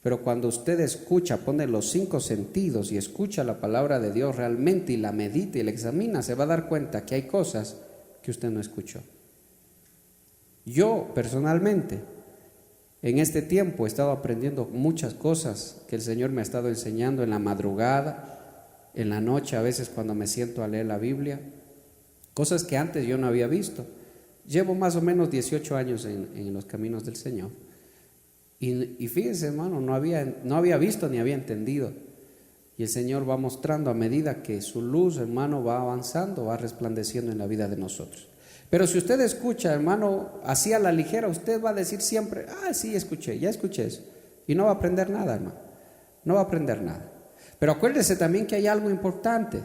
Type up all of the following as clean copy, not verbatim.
Pero cuando usted escucha, pone los 5 sentidos y escucha la palabra de Dios realmente y la medita y la examina, se va a dar cuenta que hay cosas que usted no escuchó. Yo personalmente en este tiempo he estado aprendiendo muchas cosas que el Señor me ha estado enseñando en la madrugada, en la noche, a veces cuando me siento a leer la Biblia, cosas que antes yo no había visto. Llevo más o menos 18 años en los caminos del Señor. Y fíjense, hermano, no había visto ni había entendido. Y el Señor va mostrando a medida que su luz, hermano, va avanzando, va resplandeciendo en la vida de nosotros. Pero si usted escucha, hermano, así a la ligera, usted va a decir siempre: ah, sí, ya escuché eso. Y no va a aprender nada, hermano. No va a aprender nada. Pero acuérdese también que hay algo importante.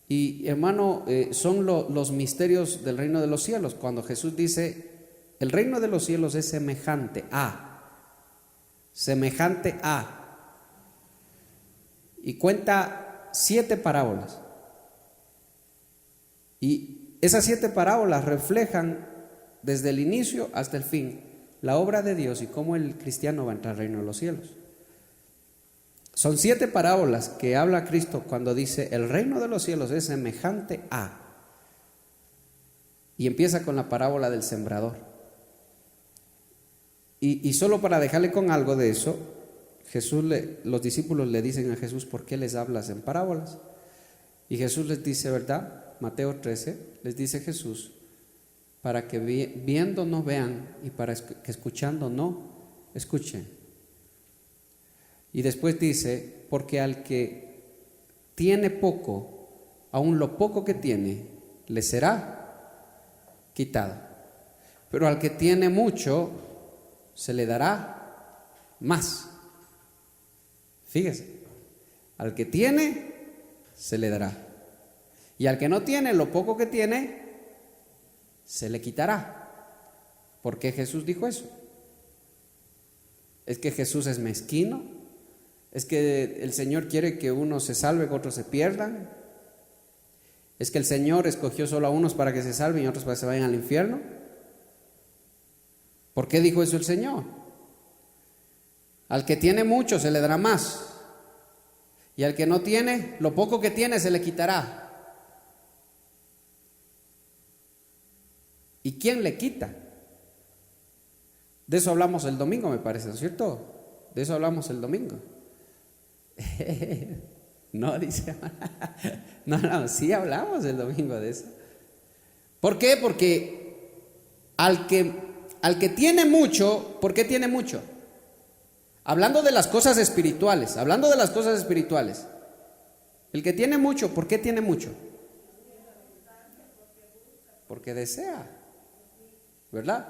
Y, hermano, son los misterios del reino de los cielos. Cuando Jesús dice: el reino de los cielos es semejante a. Y cuenta 7 parábolas. Y esas 7 parábolas reflejan desde el inicio hasta el fin la obra de Dios y cómo el cristiano va a entrar al reino de los cielos. Son 7 parábolas que habla Cristo cuando dice: el reino de los cielos es semejante a. Y empieza con la parábola del sembrador. Y solo para dejarle con algo de eso, los discípulos le dicen a Jesús: ¿por qué les hablas en parábolas? Y Jesús les dice, ¿verdad? Mateo 13, les dice Jesús: para que viendo no vean y para que escuchando no escuchen. Y después dice: porque al que tiene poco, aún lo poco que tiene, le será quitado. Pero al que tiene mucho, se le dará más. Fíjese, al que tiene, se le dará. Y al que no tiene, lo poco que tiene, se le quitará. ¿Por qué Jesús dijo eso? ¿Es que Jesús es mezquino? ¿Es que el Señor quiere que unos se salven, que otros se pierdan? ¿Es que el Señor escogió solo a unos para que se salven y otros para que se vayan al infierno? ¿Por qué dijo eso el Señor? Al que tiene mucho se le dará más, y al que no tiene, lo poco que tiene se le quitará. ¿Y quién le quita? De eso hablamos el domingo, me parece, ¿no es cierto? De eso hablamos el domingo. No, dice. No, sí hablamos el domingo de eso. ¿Por qué? Porque al que tiene mucho, ¿por qué tiene mucho? Hablando de las cosas espirituales, el que tiene mucho, ¿por qué tiene mucho? Porque desea, ¿verdad?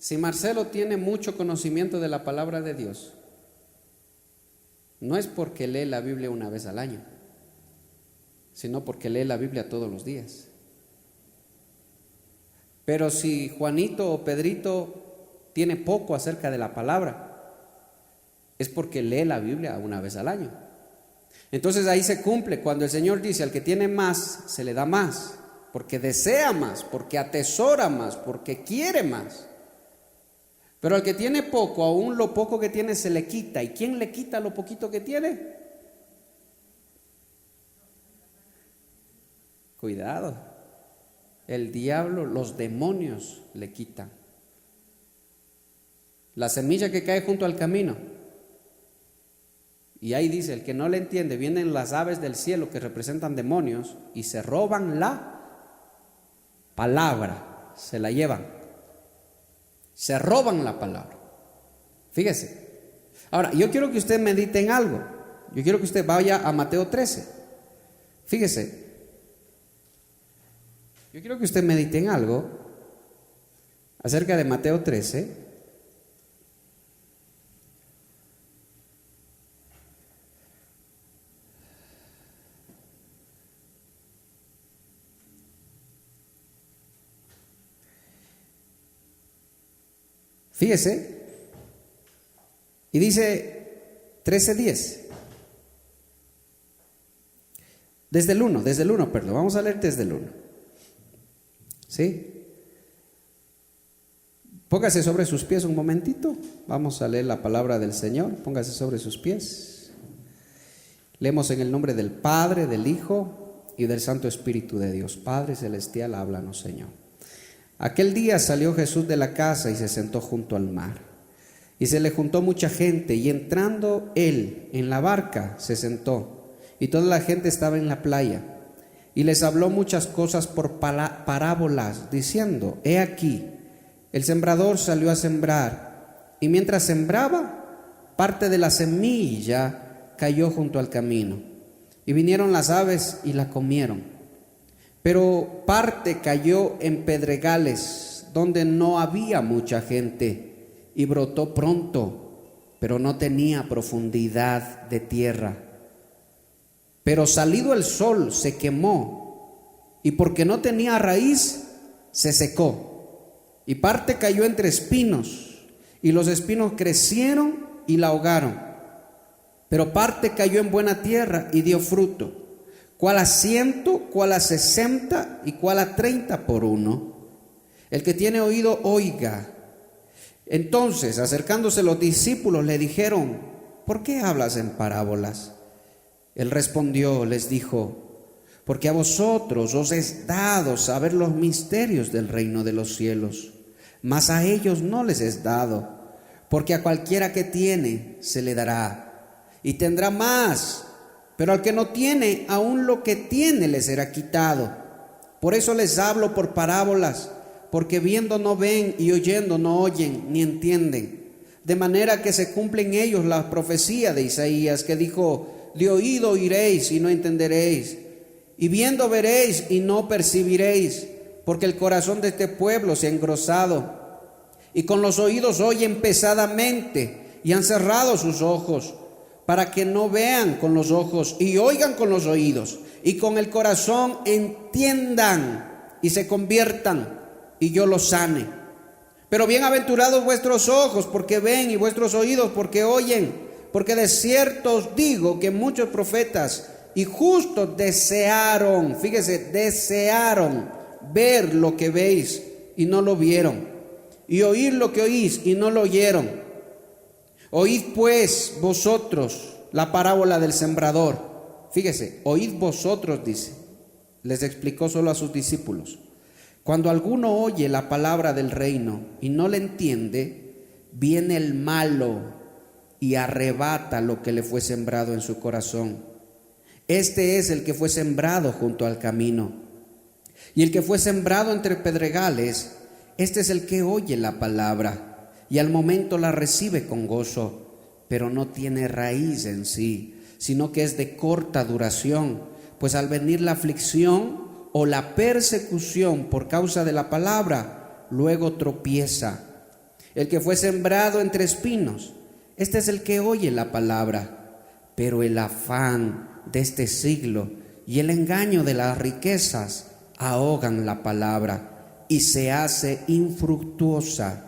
Si Marcelo tiene mucho conocimiento de la palabra de Dios, no es porque lee la Biblia una vez al año, sino porque lee la Biblia todos los días. Pero si Juanito o Pedrito tiene poco acerca de la palabra, es porque lee la Biblia una vez al año. Entonces ahí se cumple cuando el Señor dice: al que tiene más, se le da más, porque desea más, porque atesora más, porque quiere más. Pero al que tiene poco, aún lo poco que tiene se le quita. ¿Y quién le quita lo poquito que tiene? Cuidado, el diablo, los demonios le quitan. La semilla que cae junto al camino, y ahí dice: el que no le entiende, vienen las aves del cielo que representan demonios y se roban la palabra, se la llevan, se roban la palabra. Fíjese. Ahora, yo quiero que usted medite en algo. Yo quiero que usted vaya a Mateo 13. Fíjese. Yo quiero que usted medite en algo acerca de Mateo 13. Fíjese, y dice 13:10. Desde el 1, perdón, vamos a leer desde el 1. ¿Sí? Póngase sobre sus pies un momentito. Vamos a leer la palabra del Señor. Póngase sobre sus pies. Leemos en el nombre del Padre, del Hijo y del Santo Espíritu de Dios. Padre celestial, háblanos, Señor. Aquel día salió Jesús de la casa y se sentó junto al mar. Y se le juntó mucha gente, y entrando él en la barca se sentó, y toda la gente estaba en la playa. Y les habló muchas cosas por parábolas, diciendo: He aquí, el sembrador salió a sembrar, y mientras sembraba, parte de la semilla cayó junto al camino, y vinieron las aves y la comieron. Pero parte cayó en pedregales, donde no había mucha gente, y brotó pronto, pero no tenía profundidad de tierra. Pero salido el sol se quemó, y porque no tenía raíz, se secó. Y parte cayó entre espinos, y los espinos crecieron y la ahogaron. Pero parte cayó en buena tierra y dio fruto, cuál a 100, cuál a 60 y cuál a 30 por uno. El que tiene oído, oiga. Entonces, acercándose los discípulos, le dijeron: ¿por qué hablas en parábolas? Él respondió, les dijo: porque a vosotros os es dado saber los misterios del reino de los cielos, mas a ellos no les es dado, porque a cualquiera que tiene se le dará, y tendrá más, pero al que no tiene, aún lo que tiene le será quitado. Por eso les hablo por parábolas, porque viendo no ven y oyendo no oyen ni entienden, de manera que se cumple en ellos la profecía de Isaías, que dijo: de oído oiréis y no entenderéis, y viendo veréis y no percibiréis, porque el corazón de este pueblo se ha engrosado, y con los oídos oyen pesadamente, y han cerrado sus ojos, para que no vean con los ojos y oigan con los oídos, y con el corazón entiendan y se conviertan, y yo los sane. Pero bienaventurados vuestros ojos porque ven, y vuestros oídos porque oyen, porque de cierto os digo que muchos profetas y justos desearon, fíjese, desearon ver lo que veis y no lo vieron, y oír lo que oís y no lo oyeron. Oíd pues vosotros la parábola del sembrador. Fíjese, oíd vosotros, dice, les explicó solo a sus discípulos. Cuando alguno oye la palabra del reino y no le entiende, viene el malo y arrebata lo que le fue sembrado en su corazón. Este es el que fue sembrado junto al camino. Y el que fue sembrado entre pedregales, este es el que oye la palabra y al momento la recibe con gozo, pero no tiene raíz en sí, sino que es de corta duración, pues al venir la aflicción o la persecución por causa de la palabra, luego tropieza. El que fue sembrado entre espinos, este es el que oye la palabra, pero el afán de este siglo y el engaño de las riquezas ahogan la palabra y se hace infructuosa.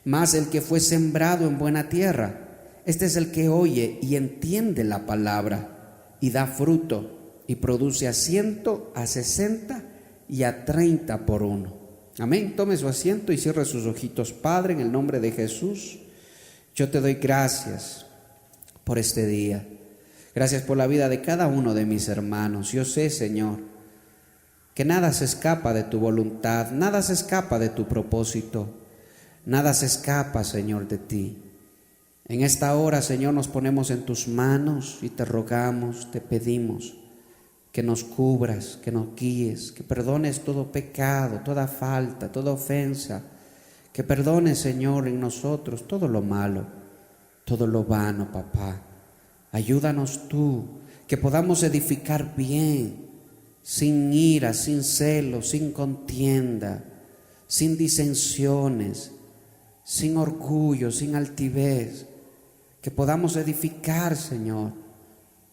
Mas el que fue sembrado en buena tierra, este es el que oye y entiende la palabra y da fruto y produce a 100, a 60 y a 30 por uno. Amén. Tome su asiento y cierre sus ojitos. Padre, en el nombre de Jesús, yo te doy gracias por este día. Gracias por la vida de cada uno de mis hermanos. Yo sé, Señor, que nada se escapa de tu voluntad, nada se escapa de tu propósito, nada se escapa, Señor, de ti. En esta hora, Señor, nos ponemos en tus manos y te rogamos, te pedimos que nos cubras, que nos guíes, que perdones todo pecado, toda falta, toda ofensa, que perdones, Señor, en nosotros todo lo malo, todo lo vano, papá. Ayúdanos tú, que podamos edificar bien, sin ira, sin celo, sin contienda, sin disensiones, sin orgullo, sin altivez, que podamos edificar, Señor,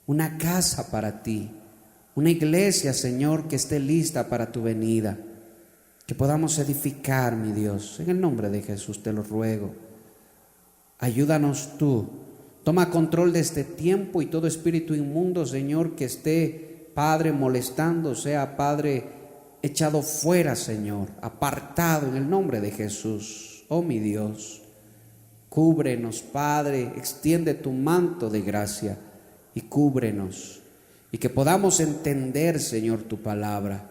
una casa para ti, una iglesia, Señor, que esté lista para tu venida, que podamos edificar, mi Dios, en el nombre de Jesús te lo ruego. Ayúdanos tú, toma control de este tiempo y todo espíritu inmundo, Señor, que esté, Padre, molestando, sea, Padre, echado fuera, Señor, apartado en el nombre de Jesús. oh mi Dios. Cúbrenos, Padre, extiende tu manto de gracia y cúbrenos. Y que podamos entender, Señor, tu palabra.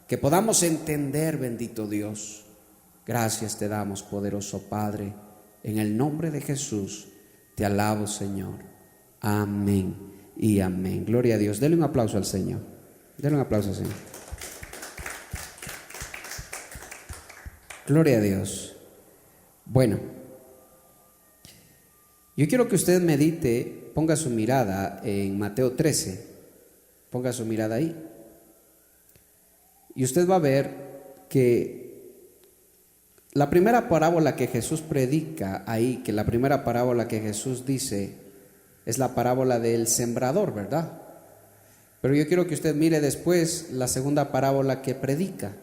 Que podamos entender, bendito Dios. Gracias te damos, poderoso Padre. En el nombre de Jesús te alabo, Señor. Amén y amén. Gloria a Dios. Dele un aplauso al Señor. Dele un aplauso al Señor. Gloria a Dios. Bueno, yo quiero que usted medite, ponga su mirada en Mateo 13. Ponga su mirada ahí. Y usted va a ver que la primera parábola que Jesús predica ahí, que la primera parábola que Jesús dice, es la parábola del sembrador, ¿verdad? Pero yo quiero que usted mire después la segunda parábola que predica.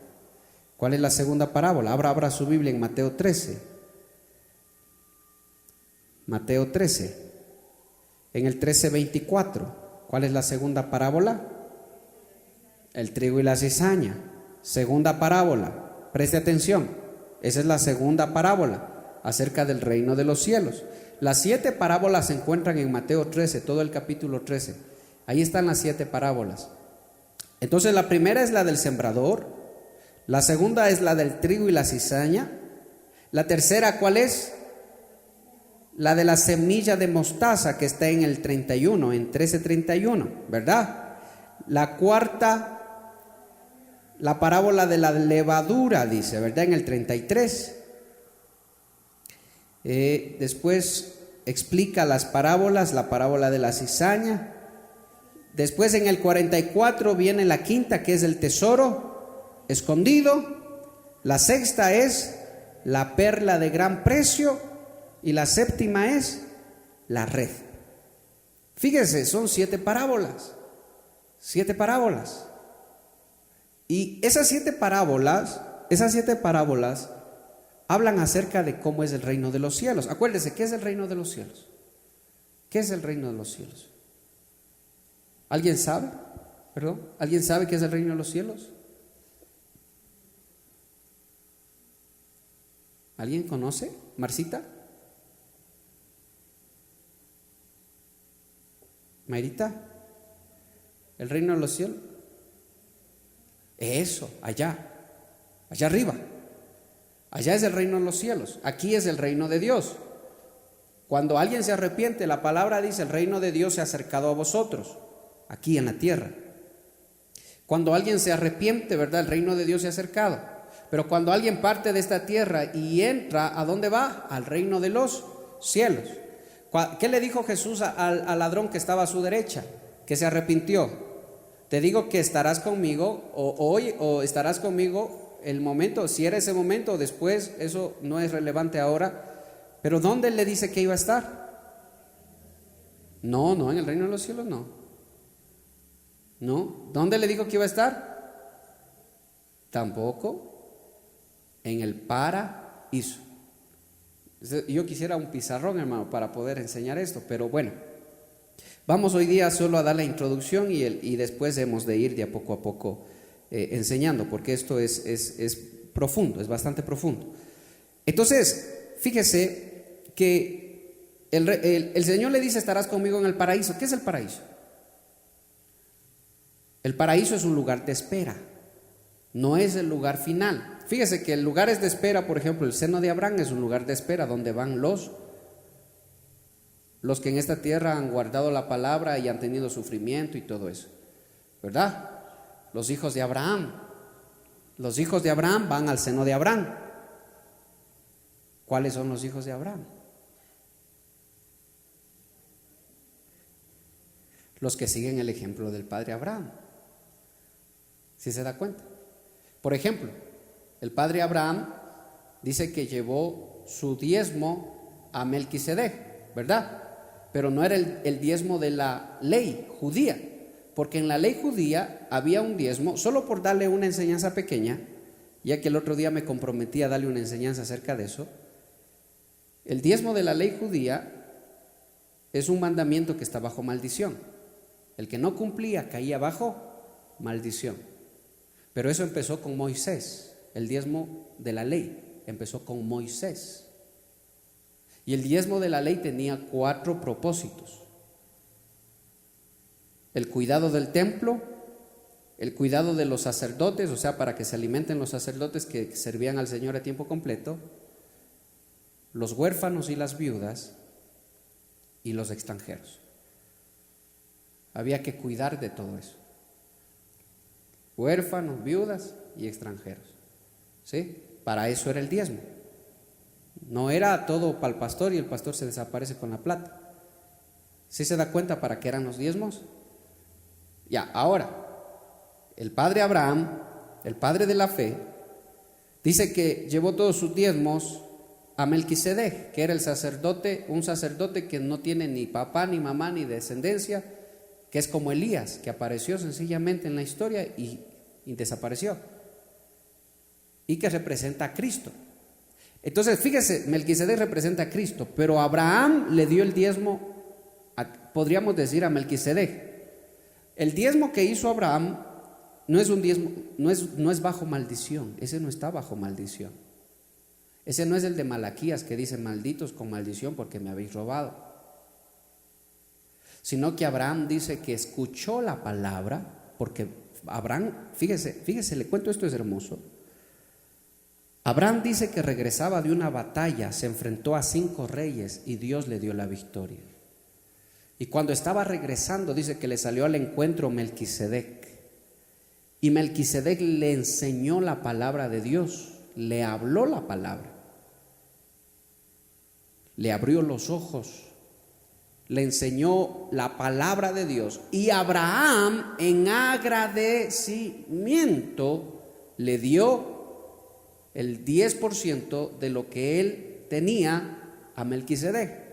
¿Cuál es la segunda parábola? Abra su Biblia en Mateo 13. Mateo 13. En el 13:24. ¿Cuál es la segunda parábola? El trigo y la cizaña. Segunda parábola. Preste atención. Esa es la segunda parábola acerca del reino de los cielos. Las 7 parábolas se encuentran en Mateo 13, todo el capítulo 13. Ahí están las 7 parábolas. Entonces la primera es la del sembrador. La segunda es la del trigo y la cizaña. La tercera, ¿cuál es? La de la semilla de mostaza, que está en el 31, en 13:31, ¿verdad? La cuarta, la parábola de la levadura, dice, ¿verdad? En el 33. Después explica las parábolas, la parábola de la cizaña. Después en el 44 viene la quinta, que es el tesoro escondido. La sexta es la perla de gran precio. Y la séptima es la red. Fíjese, son 7 parábolas. 7 parábolas. Y esas 7 parábolas hablan acerca de cómo es el reino de los cielos. Acuérdese, ¿qué es el reino de los cielos? ¿Qué es el reino de los cielos? ¿Alguien sabe? ¿Perdón? ¿Alguien sabe qué es el reino de los cielos? ¿Alguien conoce? ¿Marcita? Mayrita, el reino de los cielos. Eso, allá arriba. Allá es el reino de los cielos. Aquí es el reino de Dios. Cuando alguien se arrepiente, la palabra dice: el reino de Dios se ha acercado a vosotros, aquí en la tierra. Cuando alguien se arrepiente, ¿verdad? El reino de Dios se ha acercado. Pero cuando alguien parte de esta tierra y entra, ¿a dónde va? Al reino de los cielos. ¿Qué le dijo Jesús al ladrón que estaba a su derecha, que se arrepintió? Te digo que estarás conmigo hoy, o estarás conmigo el momento, si era ese momento o después, eso no es relevante ahora. Pero ¿dónde le dice que iba a estar? No, en el reino de los cielos no. No, ¿dónde le dijo que iba a estar? Tampoco. En el paraíso. Yo quisiera un pizarrón, hermano, para poder enseñar esto, pero bueno, vamos hoy día solo a dar la introducción y después hemos de ir de a poco enseñando, porque esto es profundo, es bastante profundo. Entonces, fíjese que el Señor le dice: estarás conmigo en el paraíso. ¿Qué es el paraíso? El paraíso es un lugar de espera, no es el lugar final. Fíjese que el lugares de espera, por ejemplo, el seno de Abraham es un lugar de espera donde van los que en esta tierra han guardado la palabra y han tenido sufrimiento y todo eso, ¿verdad? Los hijos de Abraham van al seno de Abraham. ¿Cuáles son los hijos de Abraham? Los que siguen el ejemplo del padre Abraham. ¿Sí se da cuenta? Por ejemplo, el padre Abraham dice que llevó su diezmo a Melquisedec, ¿verdad? Pero no era el diezmo de la ley judía, porque en la ley judía había un diezmo, solo por darle una enseñanza pequeña, ya que el otro día me comprometí a darle una enseñanza acerca de eso. El diezmo de la ley judía es un mandamiento que está bajo maldición. El que no cumplía caía bajo maldición. Pero eso empezó con Moisés. El diezmo de la ley empezó con Moisés. Y el diezmo de la ley tenía 4 propósitos: el cuidado del templo, el cuidado de los sacerdotes, o sea, para que se alimenten los sacerdotes que servían al Señor a tiempo completo, los huérfanos y las viudas, y los extranjeros. Había que cuidar de todo eso: huérfanos, viudas y extranjeros. ¿Sí? Para eso era el diezmo. No era todo para el pastor y el pastor se desaparece con la plata. ¿Sí se da cuenta para qué eran los diezmos? Ya, ahora, el padre Abraham, el padre de la fe, dice que llevó todos sus diezmos a Melquisedec, que era el sacerdote, un sacerdote que no tiene ni papá, ni mamá, ni descendencia, que es como Elías, que apareció sencillamente en la historia y desapareció, y que representa a Cristo. Entonces, fíjese, Melquisedec representa a Cristo, pero Abraham le dio el diezmo, podríamos decir, a Melquisedec. El diezmo que hizo Abraham no es un diezmo, no es bajo maldición. Ese no está bajo maldición. Ese no es el de Malaquías, que dice: malditos con maldición porque me habéis robado. Sino que Abraham dice que escuchó la palabra, porque Abraham, fíjese, le cuento, esto es hermoso. Abraham dice que regresaba de una batalla, se enfrentó a 5 reyes y Dios le dio la victoria. Y cuando estaba regresando, dice que le salió al encuentro Melquisedec. Y Melquisedec le enseñó la palabra de Dios, le habló la palabra, le abrió los ojos, le enseñó la palabra de Dios. Y Abraham, en agradecimiento, le dio el 10% de lo que él tenía a Melquisedec.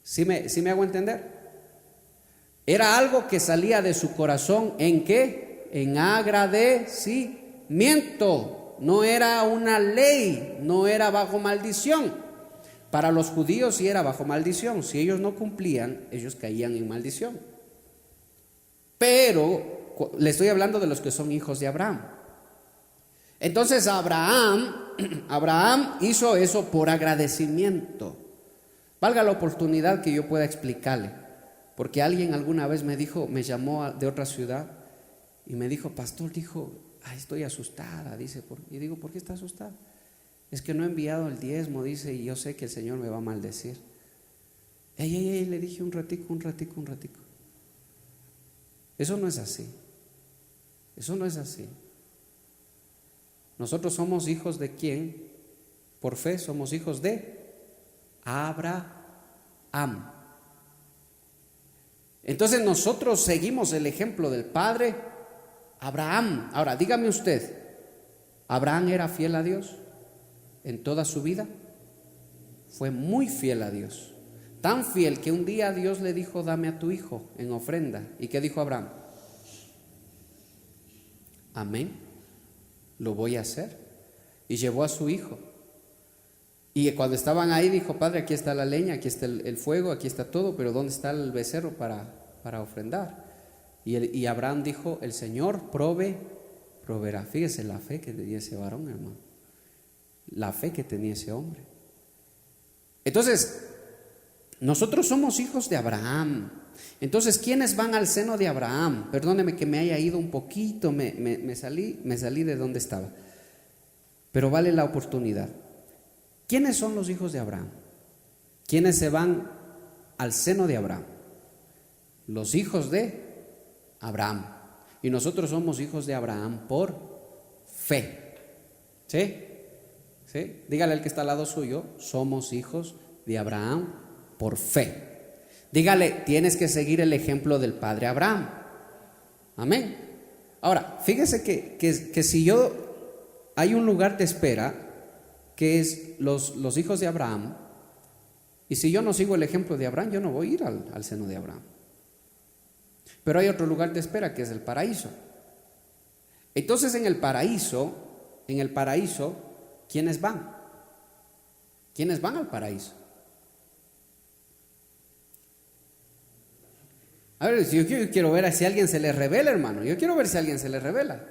¿Sí me hago entender? Era algo que salía de su corazón. ¿En qué? En agradecimiento. No era una ley, no era bajo maldición. Para los judíos sí era bajo maldición. Si ellos no cumplían, ellos caían en maldición. Pero le estoy hablando de los que son hijos de Abraham. Entonces Abraham hizo eso por agradecimiento. Valga la oportunidad que yo pueda explicarle, porque alguien alguna vez me llamó de otra ciudad y me dijo: pastor, estoy asustada, dice. Y digo: ¿por qué está asustada? Es que no he enviado el diezmo, dice, y yo sé que el Señor me va a maldecir. Le dije: un ratico. Eso no es así. Nosotros somos hijos de ¿quién? Por fe somos hijos de Abraham. Entonces nosotros seguimos el ejemplo del padre Abraham. Ahora, dígame usted, ¿Abraham era fiel a Dios en toda su vida? Fue muy fiel a Dios. Tan fiel que un día Dios le dijo: dame a tu hijo en ofrenda. ¿Y qué dijo Abraham? Amén, lo voy a hacer. Y llevó a su hijo. Y cuando estaban ahí dijo: padre, aquí está la leña, aquí está el fuego, aquí está todo, pero ¿dónde está el becerro para ofrendar? Y Abraham dijo: el Señor proveerá. Fíjese la fe que tenía ese varón, hermano. La fe que tenía ese hombre. Entonces, nosotros somos hijos de Abraham. Entonces, ¿quiénes van al seno de Abraham? Perdóneme que me haya ido un poquito, me salí de donde estaba, pero vale la oportunidad. ¿Quiénes son los hijos de Abraham? ¿Quiénes se van al seno de Abraham? Los hijos de Abraham. Y nosotros somos hijos de Abraham por fe. ¿Sí? ¿Sí? Dígale al que está al lado suyo: somos hijos de Abraham por fe. Dígale: tienes que seguir el ejemplo del padre Abraham. Amén. Ahora, fíjese que si hay un lugar de espera, que es los hijos de Abraham, y si yo no sigo el ejemplo de Abraham, yo no voy a ir al seno de Abraham. Pero hay otro lugar de espera, que es el paraíso. Entonces en el paraíso, ¿quiénes van? ¿Quiénes van al paraíso? A ver, yo quiero ver si alguien se le revela, hermano. Yo quiero ver si alguien se le revela.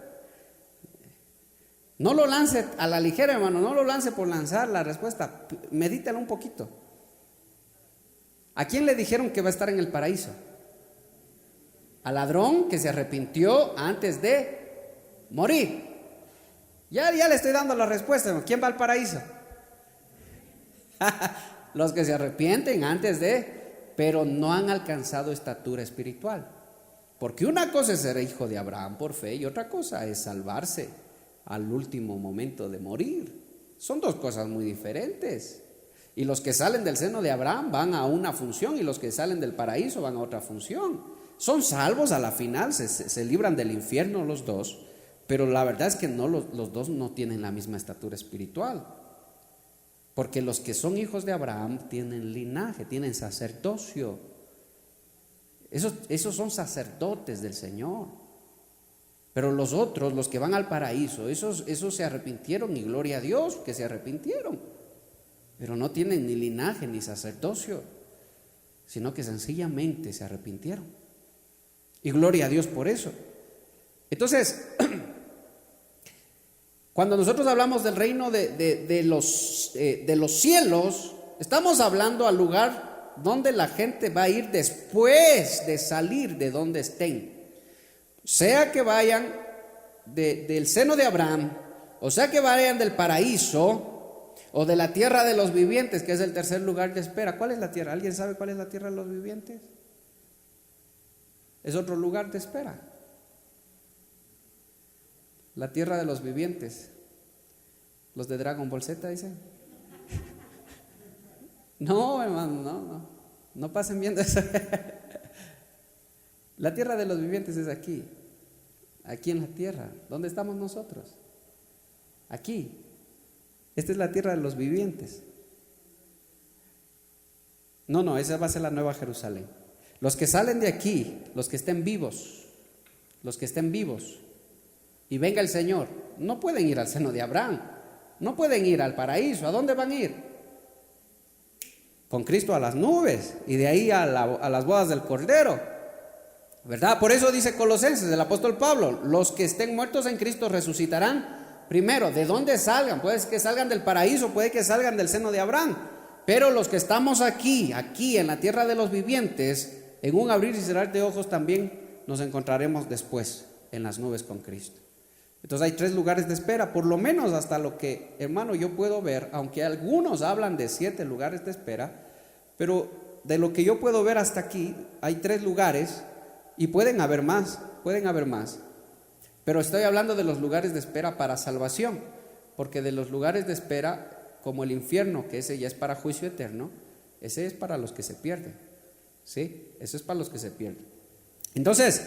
No lo lance a la ligera, hermano, no lo lance por lanzar la respuesta, medítalo un poquito. ¿A quién le dijeron que va a estar en el paraíso? Al ladrón que se arrepintió antes de morir. Ya le estoy dando la respuesta, hermano. ¿Quién va al paraíso? Los que se arrepienten antes de, pero no han alcanzado estatura espiritual. Porque una cosa es ser hijo de Abraham por fe y otra cosa es salvarse al último momento de morir. Son dos cosas muy diferentes. Y los que salen del seno de Abraham van a una función y los que salen del paraíso van a otra función. Son salvos a la final, se libran del infierno los dos, pero la verdad es que no, los dos no tienen la misma estatura espiritual. Porque los que son hijos de Abraham tienen linaje, tienen sacerdocio. Esos son sacerdotes del Señor. Pero los otros, los que van al paraíso, esos se arrepintieron y gloria a Dios que se arrepintieron. Pero no tienen ni linaje ni sacerdocio, sino que sencillamente se arrepintieron. Y gloria a Dios por eso. Entonces, cuando nosotros hablamos del reino de los cielos, estamos hablando al lugar donde la gente va a ir después de salir de donde estén. Sea que vayan del seno de Abraham, o sea que vayan del paraíso, o de la tierra de los vivientes, que es el tercer lugar de espera. ¿Cuál es la tierra? ¿Alguien sabe cuál es la tierra de los vivientes? Es otro lugar de espera. La tierra de los vivientes. Los de Dragon Ball Z dicen. No, hermano, no pasen viendo eso. La tierra de los vivientes es aquí en la tierra. ¿Dónde estamos nosotros? Aquí. Esta es la tierra de los vivientes. No, esa va a ser la nueva Jerusalén. Los que salen de aquí, los que estén vivos y venga el Señor, no pueden ir al seno de Abraham, no pueden ir al paraíso. ¿A dónde van a ir? Con Cristo a las nubes y de ahí a las bodas del Cordero, ¿verdad? Por eso dice Colosenses, el apóstol Pablo, los que estén muertos en Cristo resucitarán primero. ¿De dónde salgan? Puede que salgan del paraíso, puede que salgan del seno de Abraham, pero los que estamos aquí en la tierra de los vivientes, en un abrir y cerrar de ojos también nos encontraremos después en las nubes con Cristo. Entonces hay 3 lugares de espera, por lo menos hasta lo que, hermano, yo puedo ver, aunque algunos hablan de 7 lugares de espera, pero de lo que yo puedo ver hasta aquí hay 3 lugares y pueden haber más. Pero estoy hablando de los lugares de espera para salvación, porque de los lugares de espera, como el infierno, que ese ya es para juicio eterno, ese es para los que se pierden, ¿sí? Eso es para los que se pierden. Entonces,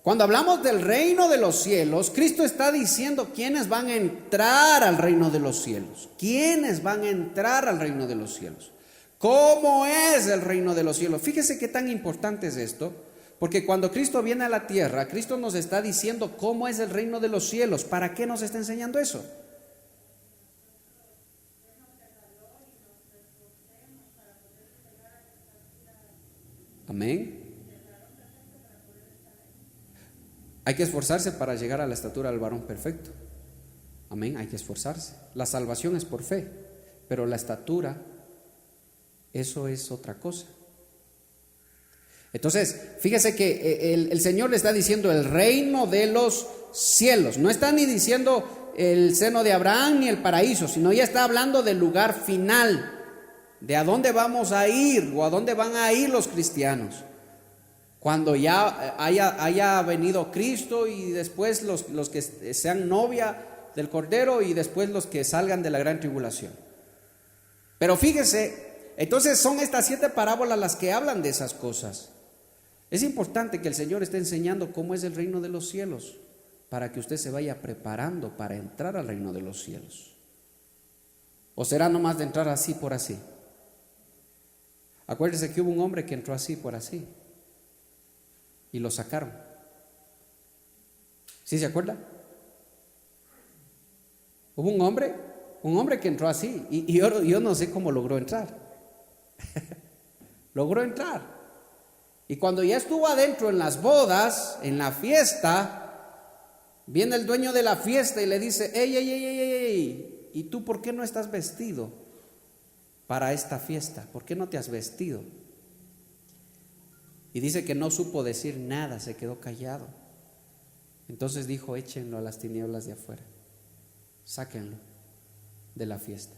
cuando hablamos del reino de los cielos, Cristo está diciendo quiénes van a entrar al reino de los cielos. ¿Quiénes van a entrar al reino de los cielos? ¿Cómo es el reino de los cielos? Fíjese qué tan importante es esto. Porque cuando Cristo viene a la tierra, Cristo nos está diciendo cómo es el reino de los cielos. ¿Para qué nos está enseñando eso? Amén. Hay que esforzarse para llegar a la estatura del varón perfecto. Amén, hay que esforzarse. La salvación es por fe, pero la estatura, eso es otra cosa. Entonces, fíjese que el Señor le está diciendo el reino de los cielos. No está ni diciendo el seno de Abraham ni el paraíso, sino ya está hablando del lugar final, de a dónde vamos a ir o a dónde van a ir los cristianos. Cuando ya haya venido Cristo y después los que sean novia del Cordero y después los que salgan de la gran tribulación. Pero fíjese, entonces son estas 7 parábolas las que hablan de esas cosas. Es importante que el Señor esté enseñando cómo es el reino de los cielos para que usted se vaya preparando para entrar al reino de los cielos. ¿O será nomás de entrar así por así? Acuérdese que hubo un hombre que entró así por así y lo sacaron. ¿Sí se acuerda? Hubo un hombre que entró así y yo no sé cómo logró entrar. Logró entrar. Y cuando ya estuvo adentro en las bodas, en la fiesta, Viene el dueño de la fiesta y le dice: ey, ey, ey, ey, ey, ¿y tú por qué no estás vestido para esta fiesta? ¿Por qué no te has vestido? Y dice que no supo decir nada, se quedó callado. Entonces dijo: échenlo a las tinieblas de afuera, sáquenlo de la fiesta.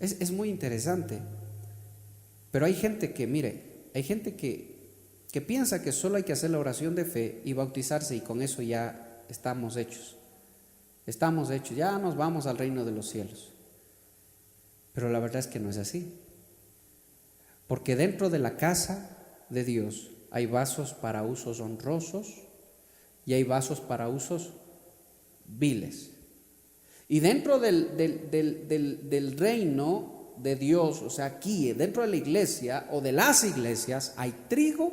Es muy interesante. Pero hay gente que, mire, hay gente que piensa que solo hay que hacer la oración de fe y bautizarse, y con eso ya estamos hechos. Estamos hechos, ya nos vamos al reino de los cielos. Pero la verdad es que no es así. Porque dentro de la casa de Dios hay vasos para usos honrosos y hay vasos para usos viles. Y dentro del reino de Dios, o sea, aquí dentro de la iglesia o de las iglesias, hay trigo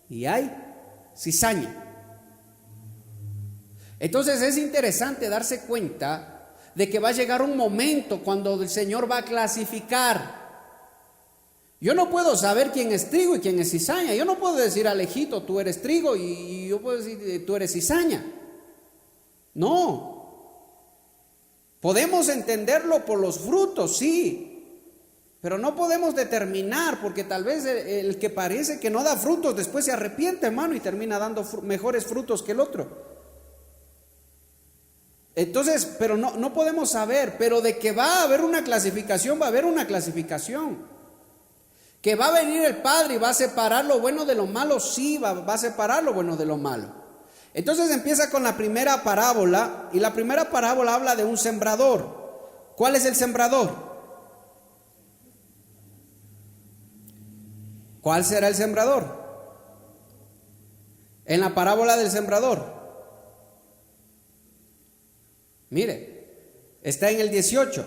y hay cizaña. Entonces es interesante darse cuenta de que va a llegar un momento cuando el Señor va a clasificar. Yo no puedo saber quién es trigo y quién es cizaña. Yo no puedo decir: Alejito, tú eres trigo, y yo puedo decir: tú eres cizaña. No. Podemos entenderlo por los frutos, sí, pero no podemos determinar, porque tal vez el que parece que no da frutos después se arrepiente, hermano, y termina dando mejores frutos que el otro. Entonces, pero no podemos saber. Pero de que va a haber una clasificación, va a haber una clasificación. Que va a venir el Padre y va a separar lo bueno de lo malo, sí, va a separar lo bueno de lo malo. Entonces empieza con la primera parábola, y la primera parábola habla de un sembrador. ¿Cuál es el sembrador? ¿Cuál será el sembrador? En la parábola del sembrador, mire, está en el 18,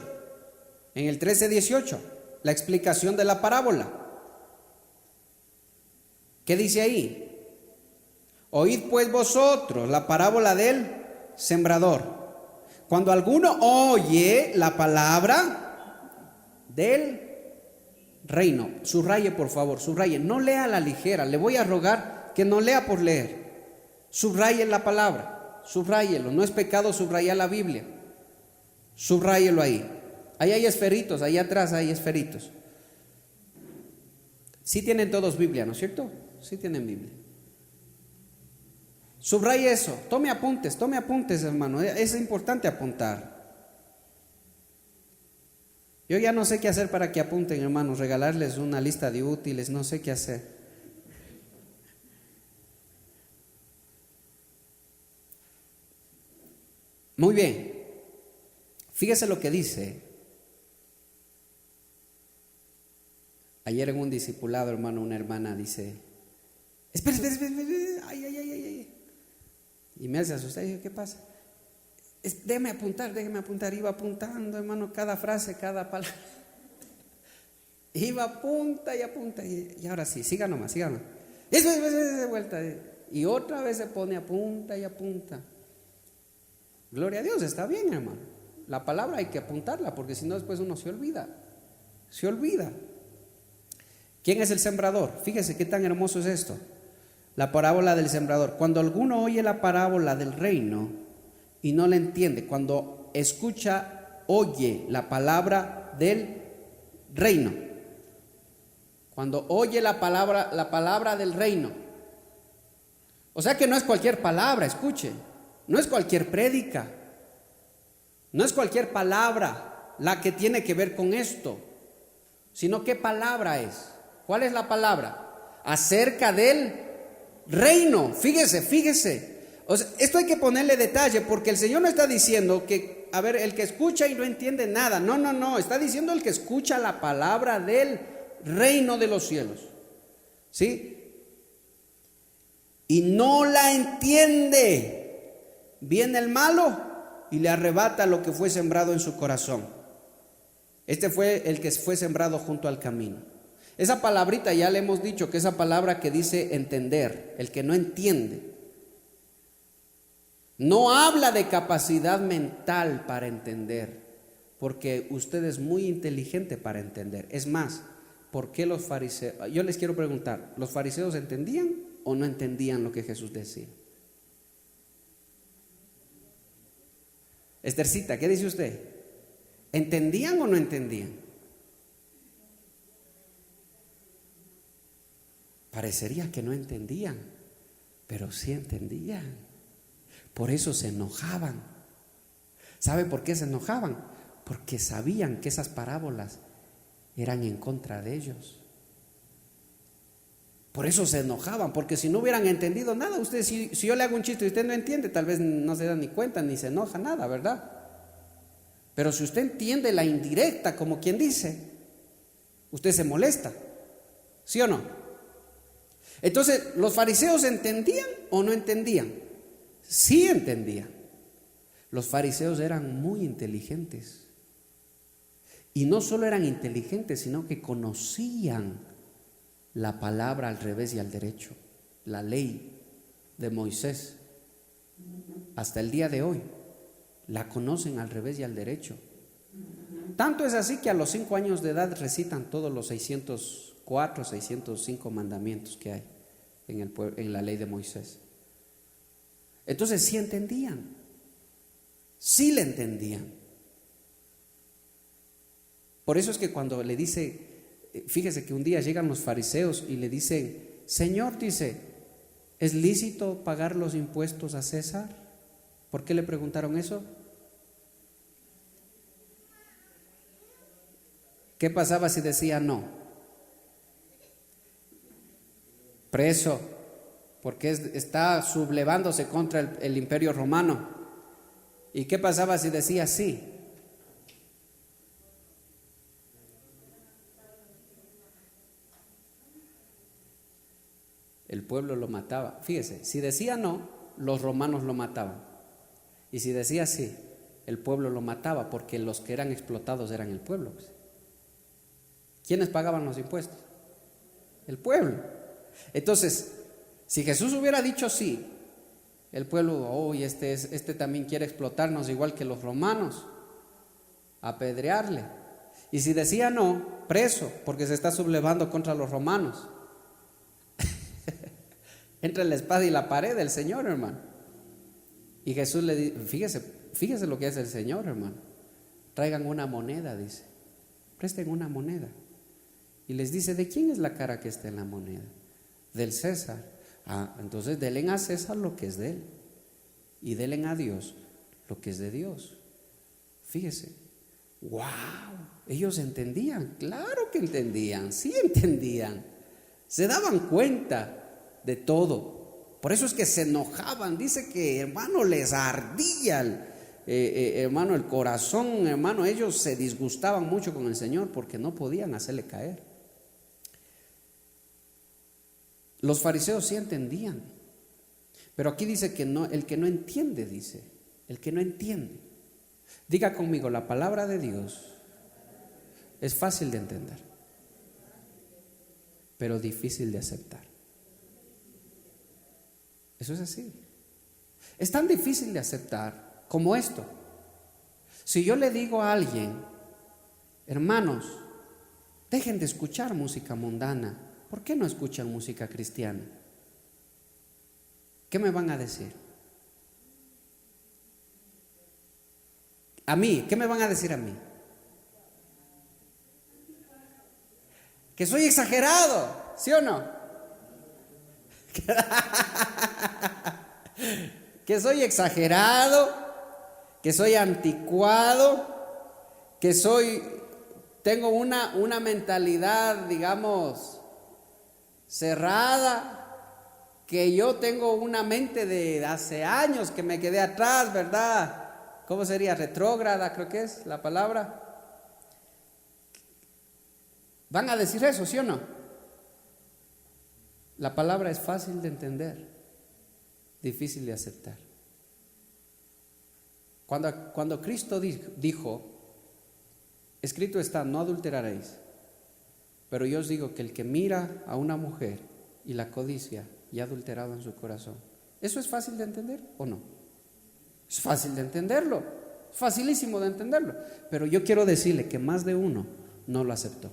en el 13:18, la explicación de la parábola. ¿Qué dice ahí? Oíd pues vosotros la parábola del sembrador. Cuando alguno oye la palabra del reino, subraye por favor, subraye, no lea a la ligera, le voy a rogar que no lea por leer. Subraye la palabra, subráyelo, no es pecado subrayar la Biblia. Subráyelo ahí. Ahí hay esferitos, ahí atrás hay esferitos. Sí tienen todos Biblia, ¿no es cierto? Sí tienen Biblia. Subraye eso, tome apuntes, hermano. Es importante apuntar. Yo ya no sé qué hacer para que apunten, hermanos. Regalarles una lista de útiles, no sé qué hacer. Muy bien. Fíjese lo que dice. Ayer en un discipulado, hermano, una hermana dice: espera, ay. Y me hace asustar. Y yo: ¿qué pasa? Déjeme apuntar. Iba apuntando, hermano, cada frase, cada palabra. Iba apunta. Y ahora sí, siga nomás. Eso de vuelta. Y otra vez se pone apunta. Gloria a Dios, está bien, hermano. La palabra hay que apuntarla, porque si no después uno se olvida. ¿Quién es el sembrador? Fíjese qué tan hermoso es esto. La parábola del sembrador. Cuando alguno oye la parábola del reino y no la entiende, cuando oye la palabra del reino, cuando oye la palabra del reino, o sea que no es cualquier palabra, escuche, no es cualquier prédica, no es cualquier palabra la que tiene que ver con esto, sino qué palabra es. ¿Cuál es la palabra? Acerca del reino. Fíjese. O sea, esto hay que ponerle detalle, porque el Señor no está diciendo que, a ver, el que escucha y no entiende nada. No. Está diciendo el que escucha la palabra del reino de los cielos. ¿Sí? Y no la entiende. Viene el malo y le arrebata lo que fue sembrado en su corazón. Este fue el que fue sembrado junto al camino. Esa palabrita ya le hemos dicho que esa palabra que dice entender, el que no entiende, no habla de capacidad mental para entender, porque usted es muy inteligente para entender. Es más, ¿por qué los fariseos? Yo les quiero preguntar, ¿los fariseos entendían o no entendían lo que Jesús decía? Estercita, ¿qué dice usted? ¿Entendían o no entendían? Parecería que no entendían, pero sí entendían. Por eso se enojaban. ¿Sabe por qué se enojaban? Porque sabían que esas parábolas eran en contra de ellos. Por eso se enojaban, porque si no hubieran entendido nada, usted, si yo le hago un chiste y usted no entiende, tal vez no se da ni cuenta, ni se enoja nada, ¿verdad? Pero si usted entiende la indirecta, como quien dice, usted se molesta, ¿sí o no? Entonces, ¿los fariseos entendían o no entendían? Sí entendían. Los fariseos eran muy inteligentes. Y no solo eran inteligentes, sino que conocían la palabra al revés y al derecho, la ley de Moisés. Hasta el día de hoy la conocen al revés y al derecho. Tanto es así que a los 5 años de edad recitan todos los 604, 605 mandamientos que hay en la ley de Moisés. Entonces sí entendían, sí le entendían. Por eso es que cuando le dice, fíjese que un día llegan los fariseos y le dicen: Señor, dice, ¿es lícito pagar los impuestos a César? ¿Por qué le preguntaron eso? ¿Qué pasaba si decía no? Preso, porque está sublevándose contra el imperio romano. ¿Y qué pasaba si decía sí? El pueblo lo mataba. Fíjese, si decía no, los romanos lo mataban. Y si decía sí, el pueblo lo mataba, porque los que eran explotados eran el pueblo. ¿Quiénes pagaban los impuestos? El pueblo. Entonces, si Jesús hubiera dicho sí, el pueblo, este también quiere explotarnos igual que los romanos, apedrearle. Y si decía no, preso, porque se está sublevando contra los romanos. Entre la espada y la pared del Señor, hermano. Y Jesús le dice, fíjese lo que hace el Señor, hermano. Traigan una moneda, dice. Presten una moneda. Y les dice: ¿de quién es la cara que está en la moneda? Del César. Entonces denle a César lo que es de él, y denle a Dios lo que es de Dios. Fíjese. ¡Wow! Ellos entendían. Claro que entendían. Sí entendían. Se daban cuenta de todo. Por eso es que se enojaban. Dice que, hermano, les ardía hermano, el corazón, hermano. Ellos se disgustaban mucho con el Señor porque no podían hacerle caer. Los fariseos sí entendían, pero aquí dice que no, el que no entiende, dice, el que no entiende. Diga conmigo: la palabra de Dios es fácil de entender, pero difícil de aceptar. Eso es así. Es tan difícil de aceptar como esto. Si yo le digo a alguien: hermanos, dejen de escuchar música mundana, ¿por qué no escuchan música cristiana? ¿Qué me van a decir? A mí, ¿qué me van a decir a mí? Que soy exagerado, ¿sí o no? Que soy exagerado, que soy anticuado, que tengo una mentalidad, digamos, cerrada, que yo tengo una mente de hace años que me quedé atrás, ¿verdad? ¿Cómo sería? Retrógrada, creo que es la palabra. ¿Van a decir eso, sí o no? La palabra es fácil de entender, difícil de aceptar. Cuando Cristo dijo: escrito está, no adulteraréis, pero yo os digo que el que mira a una mujer y la codicia, ya adulterado en su corazón. ¿Eso es fácil de entender o no? Es fácil de entenderlo, facilísimo de entenderlo. Pero yo quiero decirle que más de uno no lo aceptó.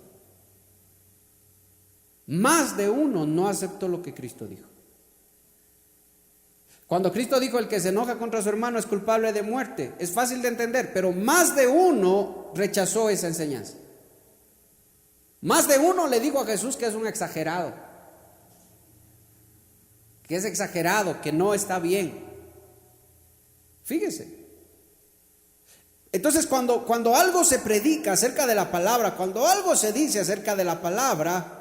Más de uno no aceptó lo que Cristo dijo. Cuando Cristo dijo el que se enoja contra su hermano es culpable de muerte, es fácil de entender, pero más de uno rechazó esa enseñanza. Más de uno le dijo a Jesús que es un exagerado, que es exagerado, que no está bien. Fíjese. Entonces cuando algo se predica acerca de la palabra, cuando algo se dice acerca de la palabra,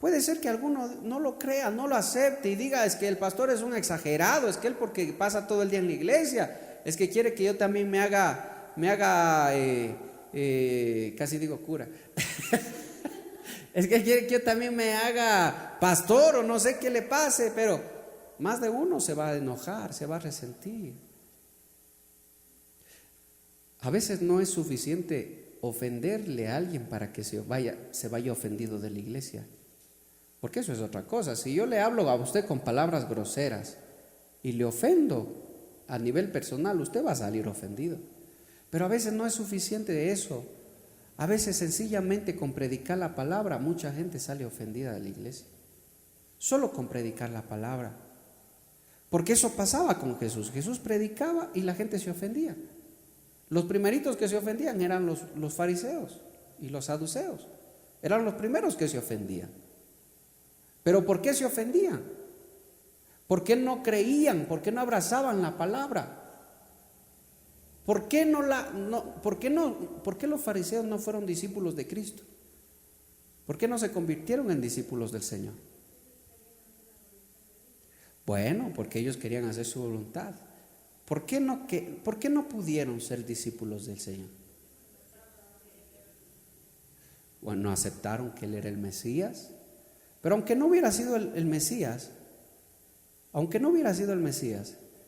puede ser que alguno no lo crea, no lo acepte y diga, es que el pastor es un exagerado, es que él porque pasa todo el día en la iglesia, es que quiere que yo también me haga casi digo cura, es que quiere que yo también me haga pastor o no sé qué le pase, pero más de uno se va a enojar, se va a resentir. A veces no es suficiente ofenderle a alguien para que se vaya ofendido de la iglesia. Porque eso es otra cosa. Si yo le hablo a usted con palabras groseras y le ofendo a nivel personal, usted va a salir ofendido. Pero a veces no es suficiente eso. A veces sencillamente con predicar la palabra mucha gente sale ofendida de la iglesia. Solo con predicar la palabra. Porque eso pasaba con Jesús. Jesús predicaba y la gente se ofendía. Los primeritos que se ofendían eran los fariseos y los saduceos. Eran los primeros que se ofendían. ¿Pero por qué se ofendían? ¿Por qué no creían? ¿Por qué no abrazaban la palabra? ¿Por qué los fariseos no fueron discípulos de Cristo? ¿Por qué no se convirtieron en discípulos del Señor? Bueno, porque ellos querían hacer su voluntad. ¿Por qué no pudieron ser discípulos del Señor? Bueno, no aceptaron que Él era el Mesías. Pero aunque no hubiera sido el Mesías,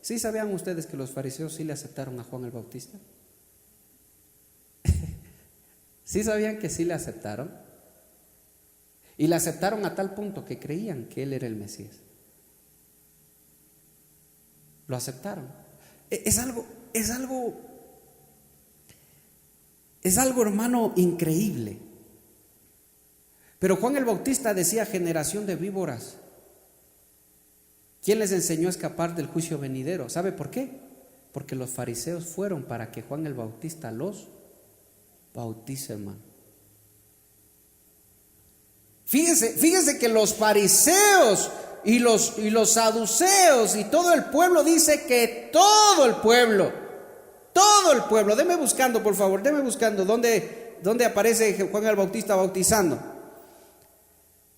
¿sí sabían ustedes que los fariseos sí le aceptaron a Juan el Bautista? ¿Sí sabían que sí le aceptaron? Y le aceptaron a tal punto que creían que Él era el Mesías. Lo aceptaron. Es algo, hermano, increíble. Pero Juan el Bautista decía generación de víboras. ¿Quién les enseñó a escapar del juicio venidero? ¿Sabe por qué? Porque los fariseos fueron para que Juan el Bautista los bautice, hermano. Fíjese que los fariseos y los saduceos y todo el pueblo dice que todo el pueblo, deme buscando por favor, ¿dónde aparece Juan el Bautista bautizando?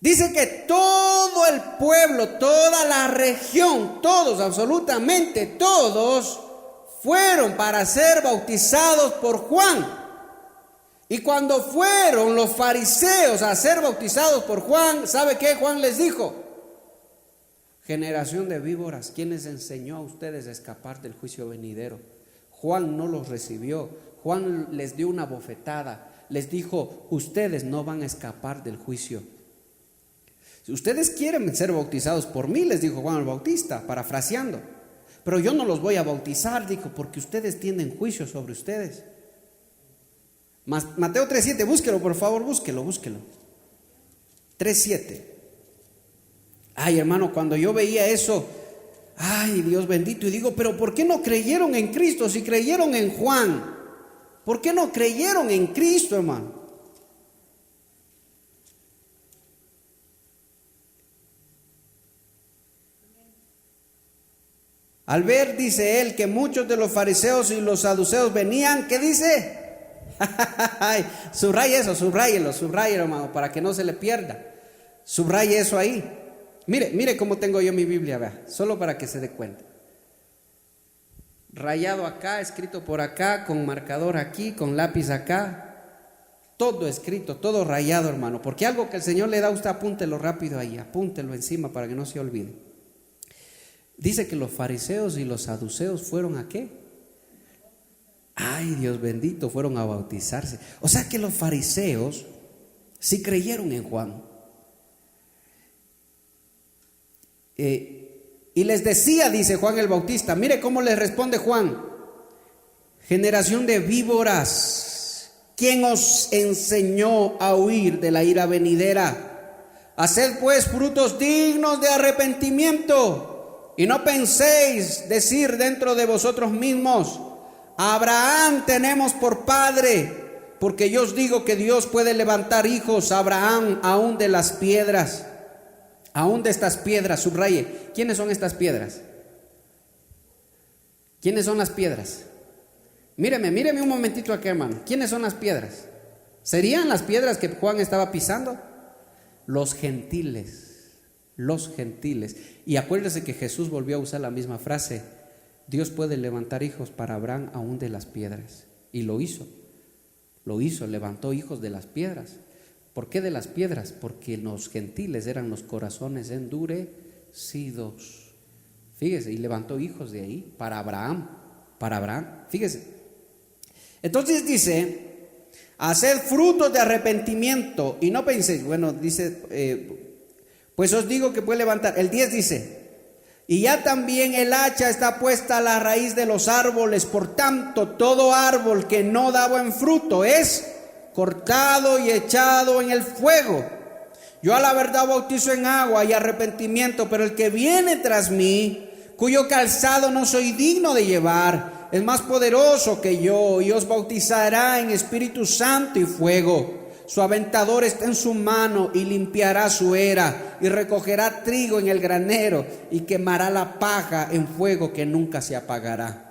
Dice que todo el pueblo, toda la región, todos, absolutamente todos, fueron para ser bautizados por Juan. Y cuando fueron los fariseos a ser bautizados por Juan, ¿sabe qué Juan les dijo? Generación de víboras, ¿quién les enseñó a ustedes a escapar del juicio venidero? Juan no los recibió, Juan les dio una bofetada, les dijo, ustedes no van a escapar del juicio. Si ustedes quieren ser bautizados por mí, les dijo Juan el Bautista, parafraseando, pero yo no los voy a bautizar, dijo, porque ustedes tienen juicio sobre ustedes. Mateo 3:7, búsquelo por favor, búsquelo. 3:7. Ay, hermano, cuando yo veía eso, ay, Dios bendito, y digo, pero ¿por qué no creyeron en Cristo si creyeron en Juan? ¿Por qué no creyeron en Cristo, hermano? Al ver, dice él, que muchos de los fariseos y los saduceos venían, ¿qué dice? Subraye eso, subráyelo, hermano, para que no se le pierda. Subraye eso ahí. Mire cómo tengo yo mi Biblia, vea, solo para que se dé cuenta. Rayado acá, escrito por acá, con marcador aquí, con lápiz acá. Todo escrito, todo rayado, hermano, porque algo que el Señor le da, usted apúntelo rápido ahí, apúntelo encima para que no se olvide. Dice que los fariseos y los saduceos fueron ¿a qué? Ay, Dios bendito, fueron a bautizarse. O sea que los fariseos sí creyeron en Juan. Y les decía, dice Juan el Bautista, mire cómo les responde Juan: generación de víboras, ¿quién os enseñó a huir de la ira venidera? Haced pues frutos dignos de arrepentimiento. Y no penséis decir dentro de vosotros mismos: a Abraham tenemos por padre, porque yo os digo que Dios puede levantar hijos a Abraham aún de las piedras. Aún de estas piedras, subraye. ¿Quiénes son estas piedras? ¿Quiénes son las piedras? Míreme un momentito aquí, hermano. ¿Quiénes son las piedras? ¿Serían las piedras que Juan estaba pisando? Los gentiles. Los gentiles. Y acuérdese que Jesús volvió a usar la misma frase: Dios puede levantar hijos para Abraham aún de las piedras. Y lo hizo, levantó hijos de las piedras. ¿Por qué de las piedras? Porque los gentiles eran los corazones endurecidos. Fíjese, y levantó hijos de ahí para Abraham, fíjese. Entonces dice: haced frutos de arrepentimiento y no penséis, bueno, dice, pues os digo que puede levantar. El 10 dice: y ya también el hacha está puesta a la raíz de los árboles, por tanto todo árbol que no da buen fruto es cortado y echado en el fuego. Yo a la verdad bautizo en agua y arrepentimiento, pero el que viene tras mí, cuyo calzado no soy digno de llevar, es más poderoso que yo, y os bautizará en Espíritu Santo y fuego. Su aventador está en su mano y limpiará su era, y recogerá trigo en el granero, y quemará la paja en fuego que nunca se apagará.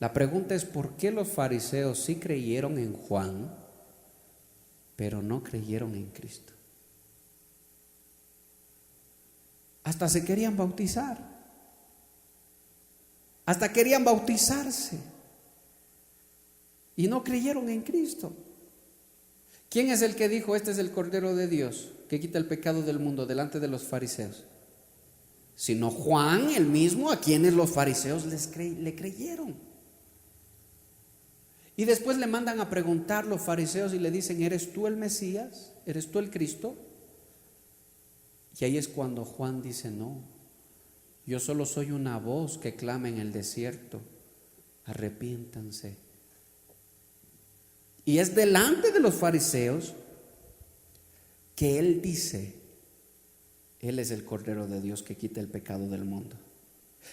La pregunta es: ¿por qué los fariseos sí creyeron en Juan, pero no creyeron en Cristo? Hasta se querían bautizar, hasta querían bautizarse, y no creyeron en Cristo. ¿Quién es el que dijo: este es el Cordero de Dios que quita el pecado del mundo, delante de los fariseos? Sino Juan, el mismo, a quienes los fariseos le creyeron. Y después le mandan a preguntar los fariseos y le dicen: ¿eres tú el Mesías? ¿Eres tú el Cristo? Y ahí es cuando Juan dice: no, yo solo soy una voz que clama en el desierto, arrepiéntanse. Y es delante de los fariseos que él dice: él es el Cordero de Dios que quita el pecado del mundo.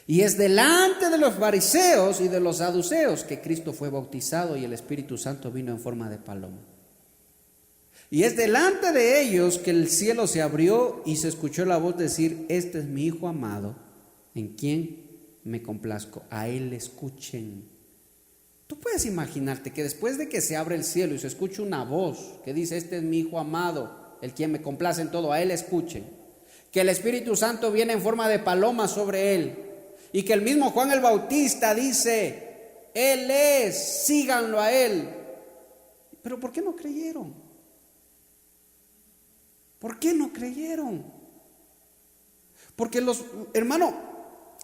Y es delante de los fariseos y de los saduceos que Cristo fue bautizado y el Espíritu Santo vino en forma de paloma. Y es delante de ellos que el cielo se abrió y se escuchó la voz decir: este es mi Hijo amado, en quien me complazco, a él escuchen. Tú puedes imaginarte que después de que se abre el cielo y se escucha una voz que dice: este es mi Hijo amado, el quien me complace en todo, a él escuchen. Que el Espíritu Santo viene en forma de paloma sobre él. Y que el mismo Juan el Bautista dice: él es, síganlo a él. Pero ¿por qué no creyeron? ¿Por qué no creyeron? Porque hermano,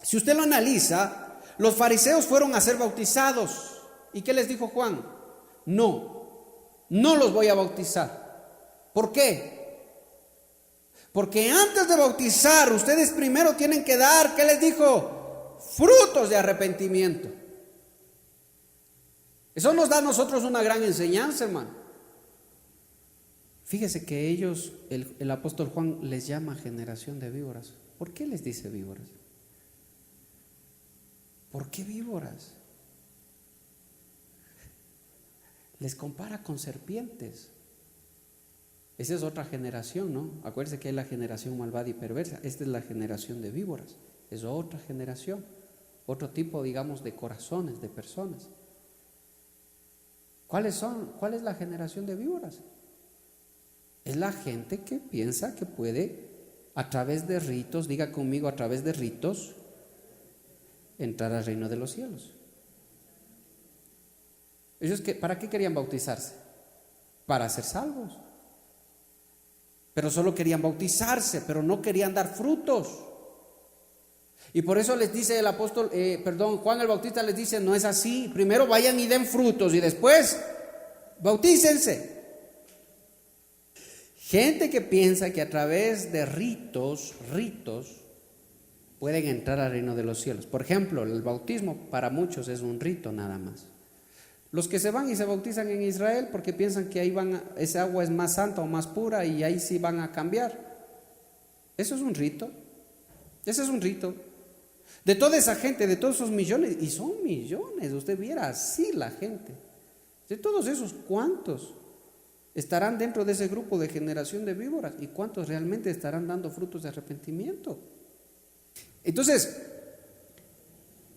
si usted lo analiza, los fariseos fueron a ser bautizados. ¿Y qué les dijo Juan? No los voy a bautizar. ¿Por qué? Porque antes de bautizar, ustedes primero tienen que dar, ¿qué les dijo? Frutos de arrepentimiento. Eso nos da a nosotros una gran enseñanza, hermano. Fíjese que ellos, el apóstol Juan les llama generación de víboras. ¿Por qué les dice víboras? ¿Por qué víboras? Les compara con serpientes. Esa es otra generación, ¿no? Acuérdense que hay la generación malvada y perversa. Esta es la generación de víboras. Es otra generación, otro tipo, digamos, de corazones, de personas. ¿Cuáles son? ¿Cuál es la generación de víboras? Es la gente que piensa que puede, a través de ritos, diga conmigo, a través de ritos, entrar al reino de los cielos. Ellos, ¿para qué querían bautizarse? Para ser salvos. Pero solo querían bautizarse, pero no querían dar frutos. Y por eso les dice el apóstol, Juan el Bautista les dice: no es así. Primero vayan y den frutos y después bautícense. Gente que piensa que a través de ritos pueden entrar al reino de los cielos. Por ejemplo, el bautismo para muchos es un rito nada más. Los que se van y se bautizan en Israel porque piensan que ahí esa agua es más santa o más pura y ahí sí van a cambiar. Eso es un rito. Ese es un rito. De toda esa gente, de todos esos millones, y son millones, usted viera así la gente. De todos esos, ¿cuántos estarán dentro de ese grupo de generación de víboras? ¿Y cuántos realmente estarán dando frutos de arrepentimiento? Entonces,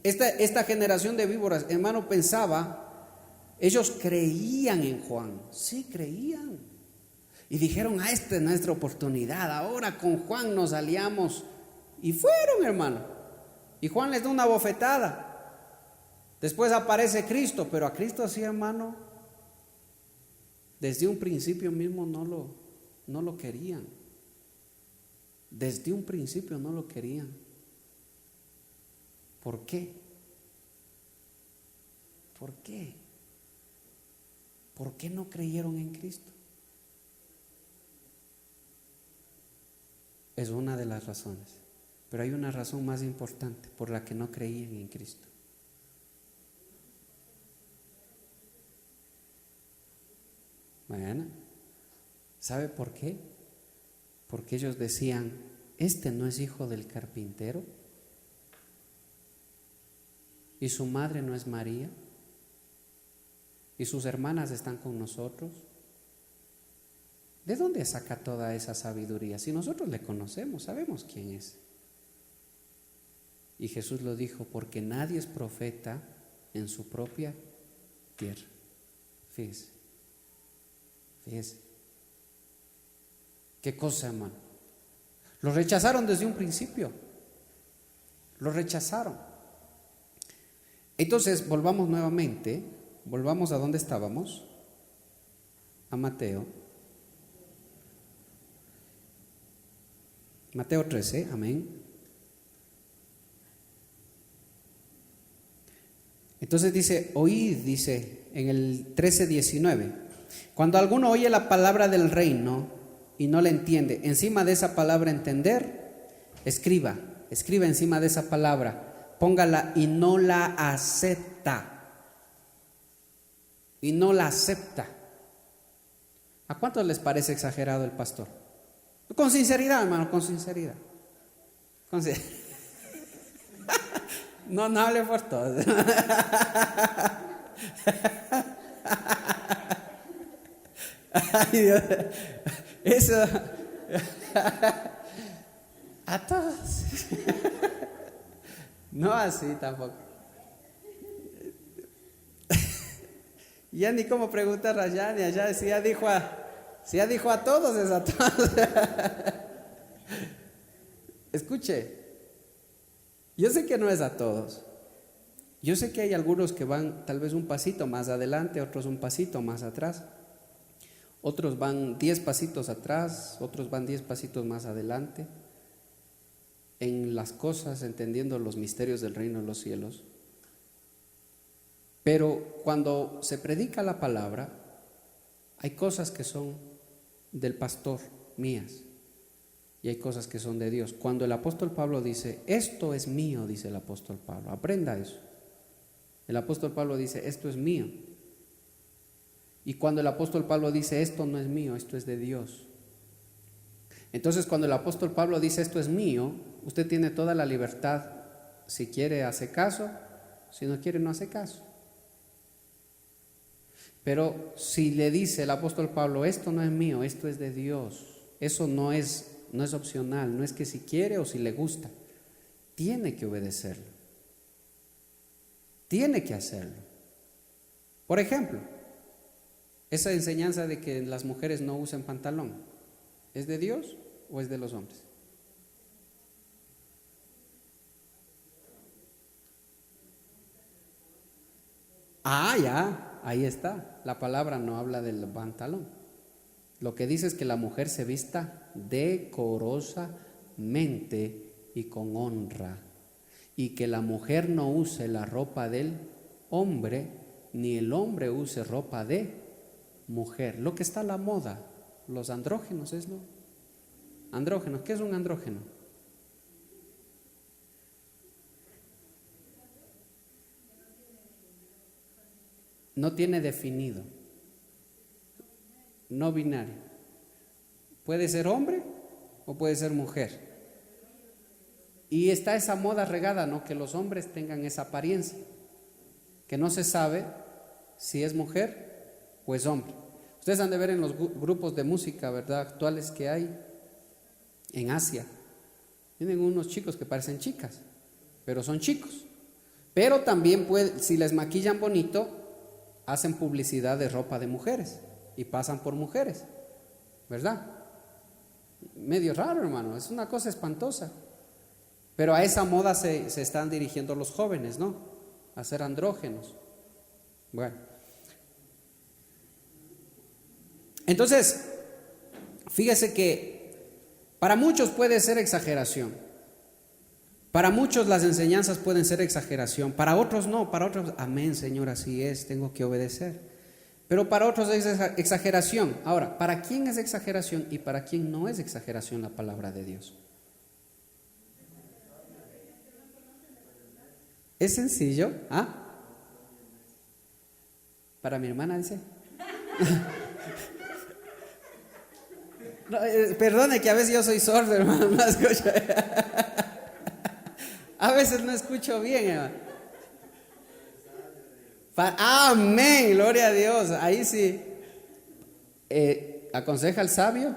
esta generación de víboras, hermano, pensaba, ellos creían en Juan, sí creían. Y dijeron, esta es nuestra oportunidad, ahora con Juan nos aliamos. Y fueron, hermano. Y Juan les da una bofetada. Después aparece Cristo, pero a Cristo así, hermano, desde un principio mismo no lo querían. Desde un principio no lo querían. ¿Por qué? ¿Por qué? ¿Por qué no creyeron en Cristo? Es una de las razones, pero hay una razón más importante por la que no creían en Cristo. Bueno, ¿sabe por qué? Porque ellos decían, ¿este no es hijo del carpintero? ¿Y su madre no es María? ¿Y sus hermanas están con nosotros? ¿De dónde saca toda esa sabiduría? Si nosotros le conocemos, sabemos quién es. Y Jesús lo dijo, porque nadie es profeta en su propia tierra. Fíjese. Fíjese. ¿Qué cosa, hermano? Lo rechazaron desde un principio. Lo rechazaron. Entonces, volvamos nuevamente. Volvamos a donde estábamos. A Mateo. Mateo 13, amén. Entonces dice, oíd, dice en el 13:19, cuando alguno oye la palabra del reino y no la entiende, encima de esa palabra entender, escriba encima de esa palabra, póngala y no la acepta. Y no la acepta. ¿A cuántos les parece exagerado el pastor? Con sinceridad, hermano, con sinceridad. No hable por todos. Ay, Dios. Eso. A todos. No así tampoco. Ya ni cómo preguntar allá ni allá. Si ya dijo a todos, es a todos. Escuche, yo sé que no es a todos. Yo sé que hay algunos que van tal vez un pasito más adelante, otros un pasito más atrás. Otros van 10 pasitos atrás, otros van 10 pasitos más adelante. En las cosas, entendiendo los misterios del reino de los cielos. Pero cuando se predica la palabra, hay cosas que son del pastor, mías, y hay cosas que son de Dios. Cuando el apóstol Pablo dice, esto es mío, dice el apóstol Pablo, aprenda eso. El apóstol Pablo dice, esto es mío. Y cuando el apóstol Pablo dice, esto no es mío, esto es de Dios. Entonces, cuando el apóstol Pablo dice, esto es mío, usted tiene toda la libertad. Si quiere, hace caso. Si no quiere, no hace caso. Pero si le dice el apóstol Pablo, esto no es mío, esto es de Dios, eso no es opcional, no es que si quiere o si le gusta, tiene que obedecerlo, tiene que hacerlo. Por ejemplo, esa enseñanza de que las mujeres no usen pantalón, ¿es de Dios o es de los hombres? Ya, ahí está. La palabra no habla del pantalón. Lo que dice es que la mujer se vista decorosamente y con honra, y que la mujer no use la ropa del hombre, ni el hombre use ropa de mujer. Lo que está a la moda, los andrógenos, ¿es no? Andrógenos, ¿qué es un andrógeno? No tiene definido. No binario. Puede ser hombre o puede ser mujer. Y está esa moda regada, ¿no? Que los hombres tengan esa apariencia, que no se sabe si es mujer o es hombre. Ustedes han de ver en los grupos de música, ¿verdad?, actuales que hay en Asia. Tienen unos chicos que parecen chicas, pero son chicos. Pero también si les maquillan bonito, hacen publicidad de ropa de mujeres y pasan por mujeres, ¿verdad? Medio raro, hermano, es una cosa espantosa. Pero a esa moda se están dirigiendo los jóvenes, ¿no? A ser andrógenos. Bueno. Entonces, fíjese que para muchos puede ser exageración. Para muchos las enseñanzas pueden ser exageración. Para otros no, para otros, amén, Señor, así es, tengo que obedecer. Pero para otros es exageración. Ahora, ¿para quién es exageración y para quién no es exageración la palabra de Dios? ¿Es sencillo? ¿Ah? Para mi hermana, dice. No, perdone que a veces yo soy sordo, hermano, no escucho. A veces no escucho bien, hermano. Amén, gloria a Dios. Ahí sí. Aconseja al sabio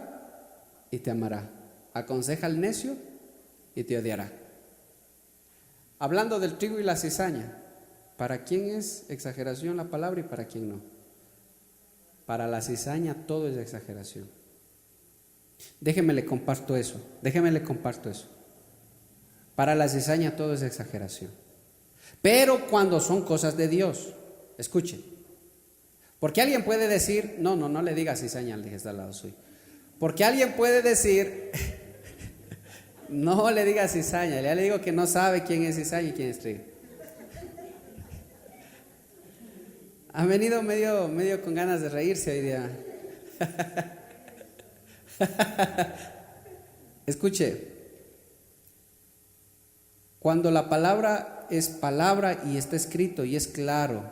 y te amará. Aconseja al necio y te odiará. Hablando del trigo y la cizaña, ¿para quién es exageración la palabra y para quién no? Para la cizaña todo es exageración. Déjeme le comparto eso. Para la cizaña todo es exageración. Pero cuando son cosas de Dios, escuchen. Porque alguien puede decir, no le diga cizaña al que está al lado suyo. Porque alguien puede decir, no le diga cizaña, ya le digo que no sabe quién es cizaña y quién es trigo. Han venido medio con ganas de reírse hoy día. Escuche, cuando la palabra es palabra y está escrito y es claro,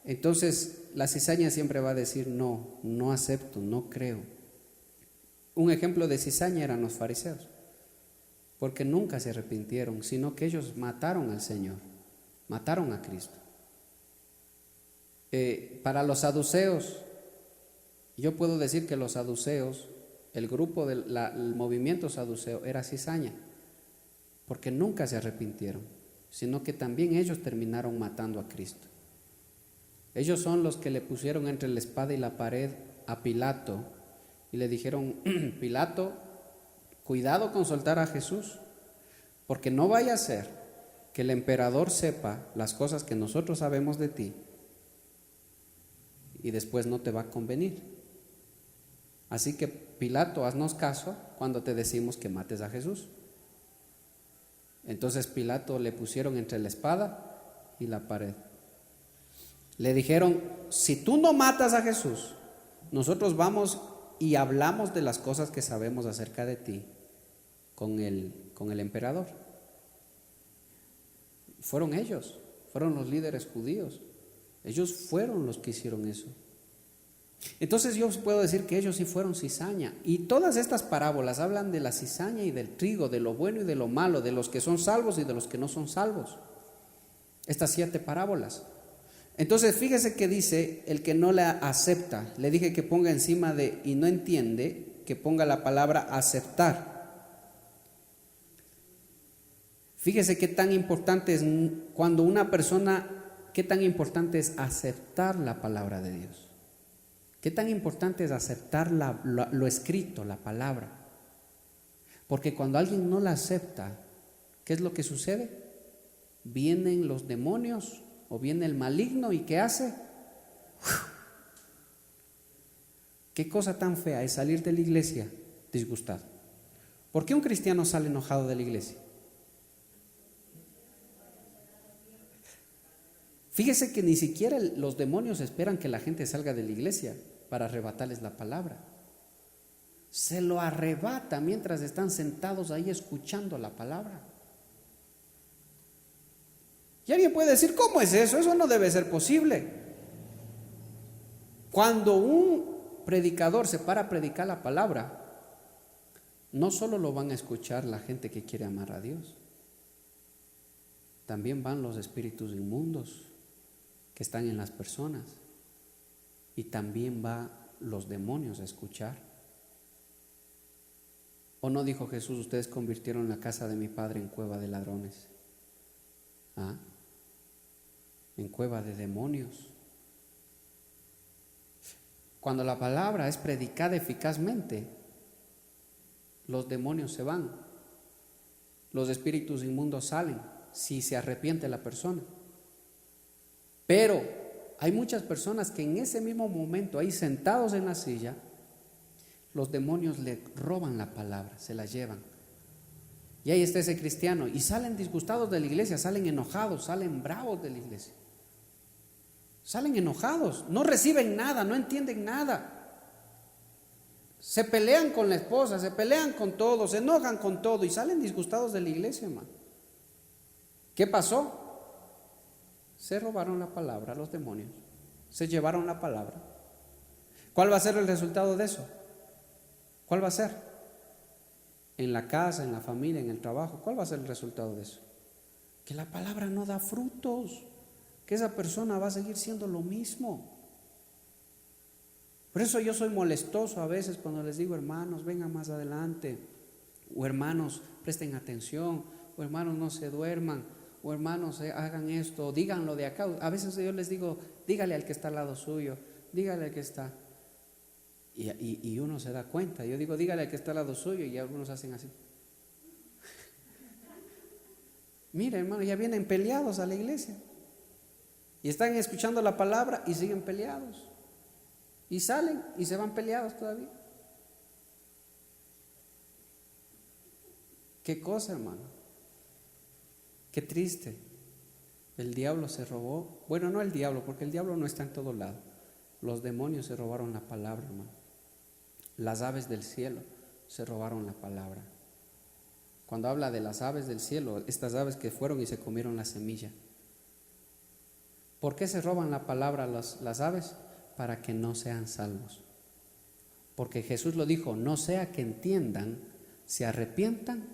entonces la cizaña siempre va a decir no acepto, no creo. Un ejemplo de cizaña eran los fariseos, porque nunca se arrepintieron, sino que ellos mataron al Señor, mataron a Cristo. Para los saduceos, yo puedo decir que los saduceos, el grupo del movimiento saduceo era cizaña, porque nunca se arrepintieron, sino que también ellos terminaron matando a Cristo. Ellos son los que le pusieron entre la espada y la pared a Pilato y le dijeron, Pilato, cuidado con soltar a Jesús, porque no vaya a ser que el emperador sepa las cosas que nosotros sabemos de ti y después no te va a convenir. Así que Pilato, haznos caso cuando te decimos que mates a Jesús. Entonces Pilato le pusieron entre la espada y la pared. Le dijeron, si tú no matas a Jesús, nosotros vamos y hablamos de las cosas que sabemos acerca de ti con el emperador. Fueron ellos, fueron los líderes judíos. Ellos fueron los que hicieron eso. Entonces yo puedo decir que ellos sí fueron cizaña. Y todas estas parábolas hablan de la cizaña y del trigo, de lo bueno y de lo malo, de los que son salvos y de los que no son salvos. Estas 7 parábolas. Entonces fíjese que dice, el que no la acepta, le dije que ponga encima de y no entiende, que ponga la palabra aceptar. Fíjese qué tan importante es cuando una persona, qué tan importante es aceptar la palabra de Dios. Qué tan importante es aceptar lo escrito, la palabra. Porque cuando alguien no la acepta, ¿qué es lo que sucede? Vienen los demonios o viene el maligno y ¿qué hace? Qué cosa tan fea es salir de la iglesia disgustado. ¿Por qué un cristiano sale enojado de la iglesia? Fíjese que ni siquiera los demonios esperan que la gente salga de la iglesia para arrebatarles la palabra. Se lo arrebata mientras están sentados ahí escuchando la palabra. Y alguien puede decir, ¿cómo es eso? Eso no debe ser posible. Cuando un predicador se para a predicar la palabra, no solo lo van a escuchar la gente que quiere amar a Dios, también van los espíritus inmundos que están en las personas, y también va los demonios a escuchar. ¿O no dijo Jesús, ustedes convirtieron la casa de mi Padre en cueva de ladrones? ¿Ah? En cueva de demonios. Cuando la palabra es predicada eficazmente, los demonios se van, los espíritus inmundos salen, si se arrepiente la persona. Pero hay muchas personas que en ese mismo momento, ahí sentados en la silla, los demonios le roban la palabra, se la llevan. Y ahí está ese cristiano, y salen disgustados de la iglesia, salen enojados, salen bravos de la iglesia. Salen enojados, no reciben nada, no entienden nada. Se pelean con la esposa, se pelean con todo, se enojan con todo y salen disgustados de la iglesia, hermano. ¿Qué pasó? Se robaron la palabra los demonios, se llevaron la palabra. ¿Cuál va a ser el resultado de eso? ¿Cuál va a ser? En la casa, en la familia, en el trabajo, ¿cuál va a ser el resultado de eso? Que la palabra no da frutos, que esa persona va a seguir siendo lo mismo. Por eso yo soy molestoso a veces cuando les digo, hermanos, vengan más adelante, o hermanos, presten atención, o hermanos, no se duerman, o hermanos, hagan esto, díganlo de acá. A veces yo les digo, dígale al que está al lado suyo, dígale al que está. Y uno se da cuenta. Yo digo, dígale al que está al lado suyo, y algunos hacen así. Mira, hermano, ya vienen peleados a la iglesia. Y están escuchando la palabra y siguen peleados. Y salen y se van peleados todavía. Qué cosa, hermano. Qué triste. El diablo se robó. Bueno, no el diablo, porque el diablo no está en todo lado. Los demonios se robaron la palabra, hermano. Las aves del cielo se robaron la palabra. Cuando habla de las aves del cielo, estas aves que fueron y se comieron la semilla. ¿Por qué se roban la palabra las aves? Para que no sean salvos. Porque Jesús lo dijo, no sea que entiendan, se arrepientan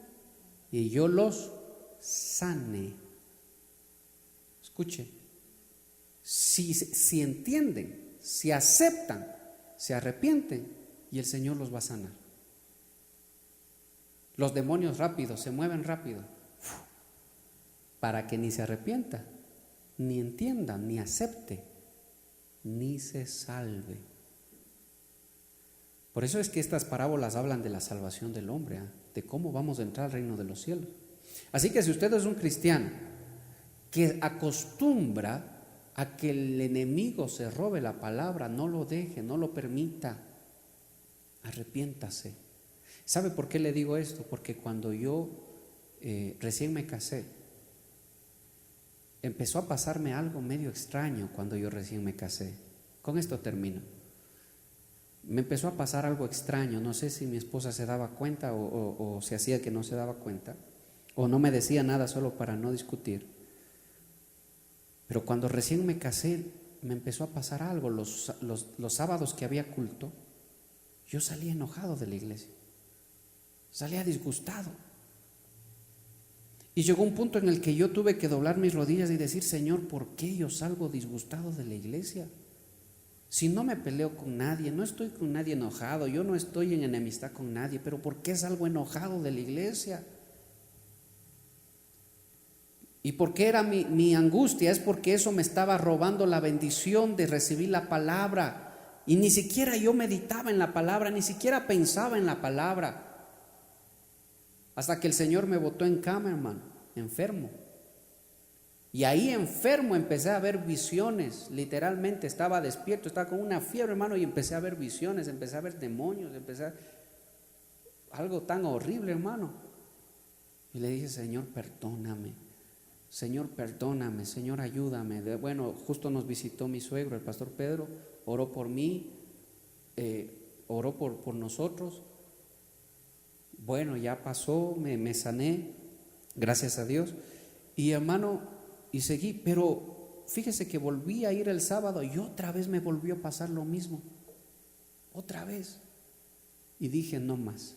y yo los sane. Escuche, si entienden, si aceptan, se arrepienten y el Señor los va a sanar. Los demonios rápidos se mueven rápido para que ni se arrepienta, ni entienda, ni acepte, ni se salve. Por eso es que estas parábolas hablan de la salvación del hombre, de cómo vamos a entrar al reino de los cielos. Así que si usted es un cristiano que acostumbra a que el enemigo se robe la palabra, no lo deje, no lo permita, arrepiéntase. ¿Sabe por qué le digo esto? Porque cuando yo recién me casé, empezó a pasarme algo medio extraño cuando yo recién me casé. Con esto termino. Me empezó a pasar algo extraño. No sé si mi esposa se daba cuenta o se hacía que no se daba cuenta, o no me decía nada solo para no discutir. Pero cuando recién me casé, me empezó a pasar algo. Los sábados que había culto, yo salía enojado de la iglesia, salía disgustado. Y llegó un punto en el que yo tuve que doblar mis rodillas y decir, Señor, ¿por qué yo salgo disgustado de la iglesia? Si no me peleo con nadie, no estoy con nadie enojado, yo no estoy en enemistad con nadie, pero ¿por qué salgo enojado de la iglesia? ¿Y por qué era mi angustia? Es porque eso me estaba robando la bendición de recibir la palabra. Y ni siquiera yo meditaba en la palabra, ni siquiera pensaba en la palabra. Hasta que el Señor me botó en cama, hermano, enfermo. Y ahí enfermo empecé a ver visiones. Literalmente estaba despierto, estaba con una fiebre, hermano, y empecé a ver visiones, empecé a ver demonios, algo tan horrible, hermano. Y le dije, Señor, perdóname. Señor, perdóname, Señor, ayúdame. Bueno, justo nos visitó mi suegro, el pastor Pedro, oró por mí, oró por nosotros. Bueno, ya pasó, me sané, gracias a Dios. Y hermano, y seguí, pero fíjese que volví a ir el sábado y otra vez me volvió a pasar lo mismo. Otra vez. Y dije, no más.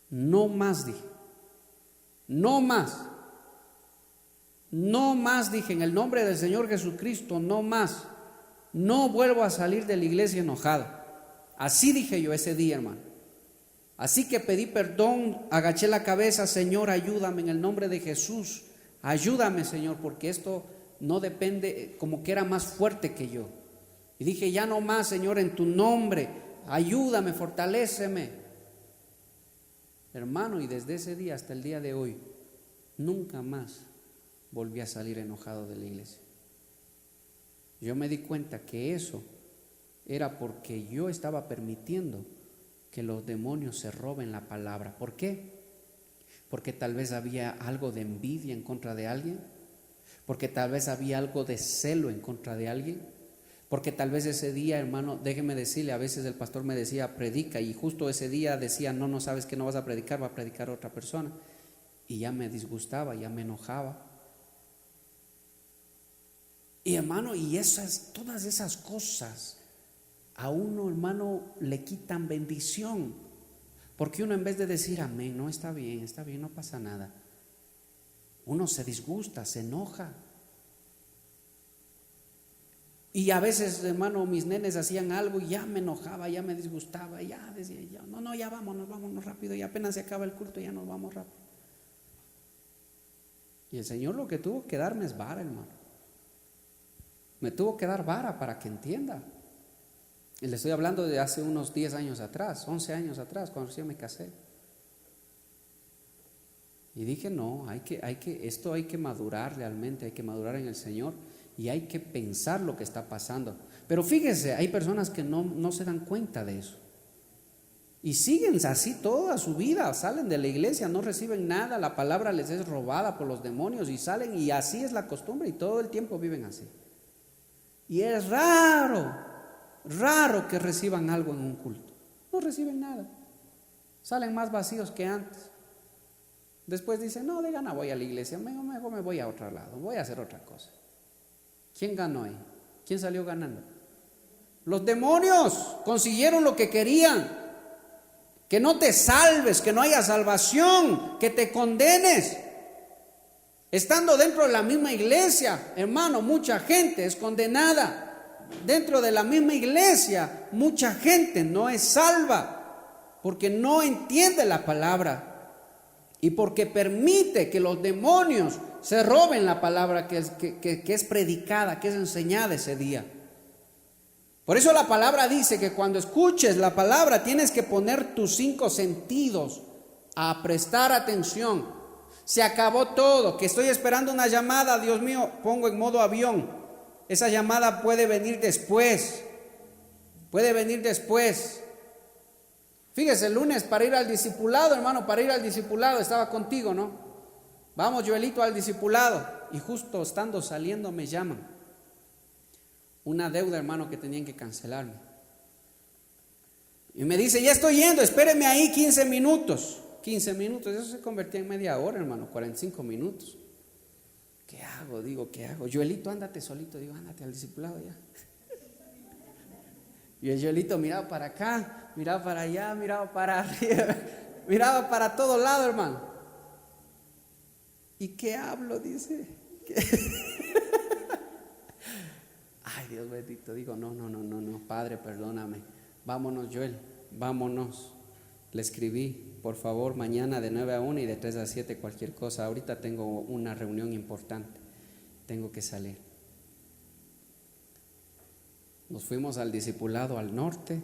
No más, dije. No más. No más, dije, en el nombre del Señor Jesucristo, no más. No vuelvo a salir de la iglesia enojado. Así dije yo ese día, hermano. Así que pedí perdón, agaché la cabeza, Señor, ayúdame en el nombre de Jesús. Ayúdame, Señor, porque esto no depende, como que era más fuerte que yo. Y dije, ya no más, Señor, en tu nombre, ayúdame, fortaléceme. Hermano, y desde ese día hasta el día de hoy, nunca más volví a salir enojado de la iglesia. Yo me di cuenta que eso era porque yo estaba permitiendo que los demonios se roben la palabra. ¿Por qué? Porque tal vez había algo de envidia en contra de alguien, porque tal vez había algo de celo en contra de alguien, porque tal vez ese día, hermano, déjeme decirle, a veces el pastor me decía, predica, y justo ese día decía, no sabes que no vas a predicar, va a predicar otra persona, y ya me disgustaba, ya me enojaba. Y hermano, y todas esas cosas a uno, hermano, le quitan bendición, porque uno, en vez de decir amén, no, está bien, no pasa nada, uno se disgusta, se enoja. Y a veces, hermano, mis nenes hacían algo y ya me enojaba, ya me disgustaba, ya decía yo, no, ya vámonos rápido, y apenas se acaba el culto, ya nos vamos rápido. Y el Señor lo que tuvo que darme es vara, hermano. Me tuvo que dar vara para que entienda. Y le estoy hablando de hace unos 10 años atrás, 11 años atrás, cuando recién me casé. Y dije, no, esto hay que madurar realmente, hay que madurar en el Señor y hay que pensar lo que está pasando. Pero fíjese, hay personas que no se dan cuenta de eso. Y siguen así toda su vida, salen de la iglesia, no reciben nada, la palabra les es robada por los demonios y salen, y así es la costumbre y todo el tiempo viven así. Y es raro que reciban algo en un culto. No reciben nada, salen más vacíos que antes. Después dicen, no, de gana voy a la iglesia, mejor me voy a otro lado, voy a hacer otra cosa. ¿Quién ganó ahí? ¿Quién salió ganando? Los demonios consiguieron lo que querían. Que no te salves, que no haya salvación, que te condenes. Estando dentro de la misma iglesia, hermano, mucha gente es condenada. Dentro de la misma iglesia, mucha gente no es salva porque no entiende la palabra y porque permite que los demonios se roben la palabra que es predicada, que es enseñada ese día. Por eso la palabra dice que cuando escuches la palabra tienes que poner tus 5 sentidos a prestar atención. Se acabó todo, que estoy esperando una llamada, Dios mío, pongo en modo avión. Esa llamada puede venir después. Fíjese, el lunes para ir al discipulado, hermano, estaba contigo, ¿no? Vamos, Joelito, al discipulado. Y justo estando saliendo me llaman. Una deuda, hermano, que tenían que cancelarme. Y me dice, ya estoy yendo, espéreme ahí 15 minutos. 15 minutos, eso se convertía en media hora, hermano, 45 minutos. ¿Qué hago? ¿Qué hago? Joelito, ándate solito. Digo, ándate al discipulado ya. Y el Joelito miraba para acá, miraba para allá, miraba para arriba, miraba para todos lados, hermano. ¿Y qué hablo? Dice. Ay, Dios bendito. Digo, no, Padre, perdóname. Vámonos, Joel, vámonos. Le escribí, por favor, mañana de 9 a 1 y de 3 a 7 cualquier cosa. Ahorita tengo una reunión importante, tengo que salir. Nos fuimos al discipulado al norte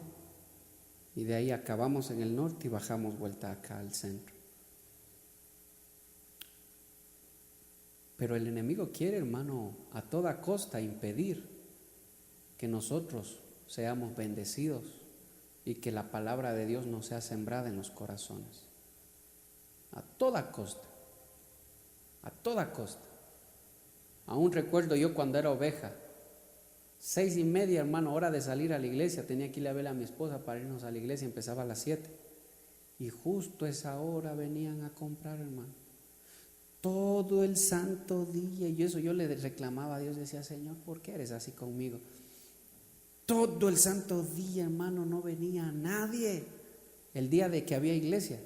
y de ahí acabamos en el norte y bajamos vuelta acá al centro. Pero el enemigo quiere, hermano, a toda costa impedir que nosotros seamos bendecidos y que la palabra de Dios no sea sembrada en los corazones. A toda costa. Aún recuerdo yo cuando era oveja, 6:30, hermano, hora de salir a la iglesia. Tenía que ir a ver a mi esposa para irnos a la iglesia, empezaba a las 7. Y justo a esa hora venían a comprar, hermano. Todo el santo día. Y yo le reclamaba a Dios, decía, Señor, ¿por qué eres así conmigo? Todo el santo día, hermano, no venía nadie. El día de que había iglesia,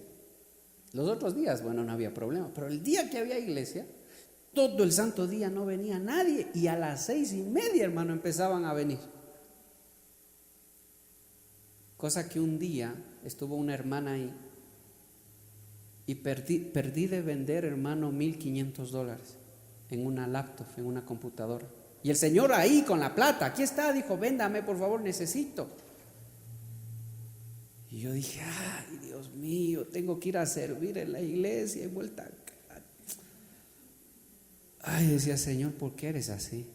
Los otros días, bueno, no había problema, pero el día que había iglesia, todo el santo día no venía nadie y a las 6:30, hermano, empezaban a venir. Cosa que un día estuvo una hermana ahí y perdí de vender, hermano, $1,500 en una laptop, en una computadora. Y el Señor ahí con la plata, aquí está, dijo, véndame por favor, necesito. Y yo dije, ay, Dios mío, tengo que ir a servir en la iglesia y vuelta acá. Ay, decía, Señor, ¿por qué eres así?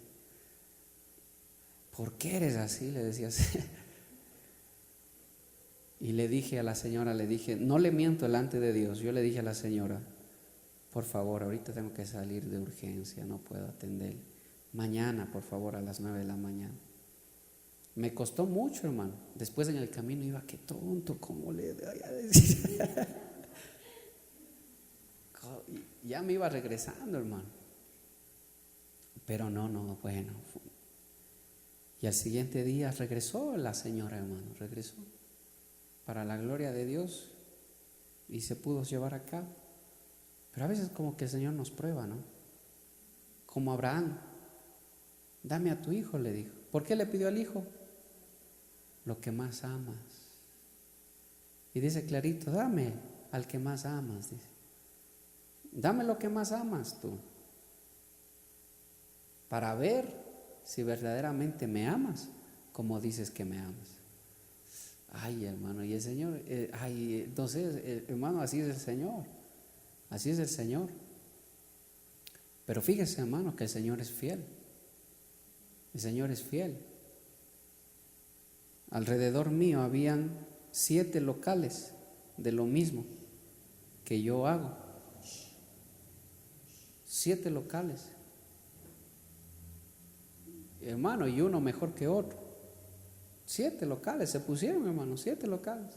¿Por qué eres así? Le decía así. Y le dije a la señora, no le miento delante de Dios, yo le dije a la señora, por favor, ahorita tengo que salir de urgencia, no puedo atender. Mañana, por favor, a las 9 de la mañana. Me costó mucho, hermano. Después en el camino iba, qué tonto, ¿cómo le voy a decir? Ya me iba regresando, hermano. Pero no, bueno. Y al siguiente día regresó la señora, hermano, regresó. Para la gloria de Dios, y se pudo llevar a cabo. Pero a veces como que el Señor nos prueba, ¿no? Como Abraham, dame a tu hijo, le dijo. ¿Por qué le pidió al hijo? Lo que más amas. Y dice clarito, dame al que más amas, dice. Dame lo que más amas tú, para ver si verdaderamente me amas como dices que me amas. Ay, hermano, y el Señor, entonces, hermano, así es el Señor, así es el Señor. Pero fíjese, hermano, que el Señor es fiel, el Señor es fiel. Alrededor mío habían 7 locales de lo mismo que yo hago, 7 locales, hermano, y uno mejor que otro. 7 locales se pusieron, hermano, 7 locales.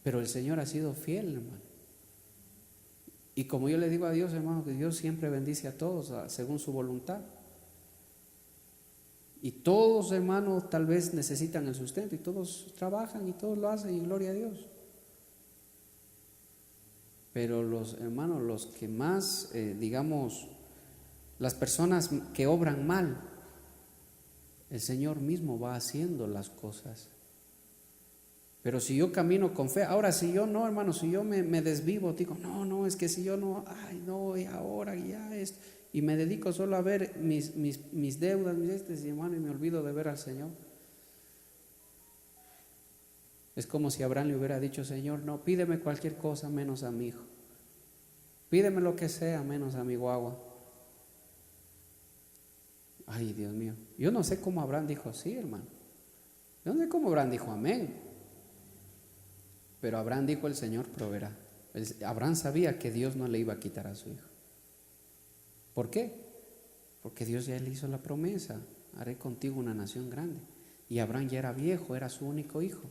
Pero el Señor ha sido fiel, hermano. Y como yo le digo a Dios, hermano, que Dios siempre bendice a todos según su voluntad. Y todos, hermano, tal vez necesitan el sustento y todos trabajan y todos lo hacen y gloria a Dios. Pero los hermanos, los que más, digamos, las personas que obran mal, el Señor mismo va haciendo las cosas. Pero si yo camino con fe, ahora si yo no, hermano, si yo me desvivo, digo, no, es que si yo no, ay no, y ahora ya esto, y me dedico solo a ver mis deudas, y hermano, y me olvido de ver al Señor. Es como si Abraham le hubiera dicho, Señor, no, pídeme cualquier cosa menos a mi hijo, pídeme lo que sea menos a mi guagua. Ay, Dios mío, yo no sé cómo Abraham dijo sí, hermano. Yo no sé cómo Abraham dijo amén. Pero Abraham dijo, el Señor proveerá. Abraham sabía que Dios no le iba a quitar a su hijo. ¿Por qué? Porque Dios ya le hizo la promesa, haré contigo una nación grande. Y Abraham ya era viejo, era su único hijo.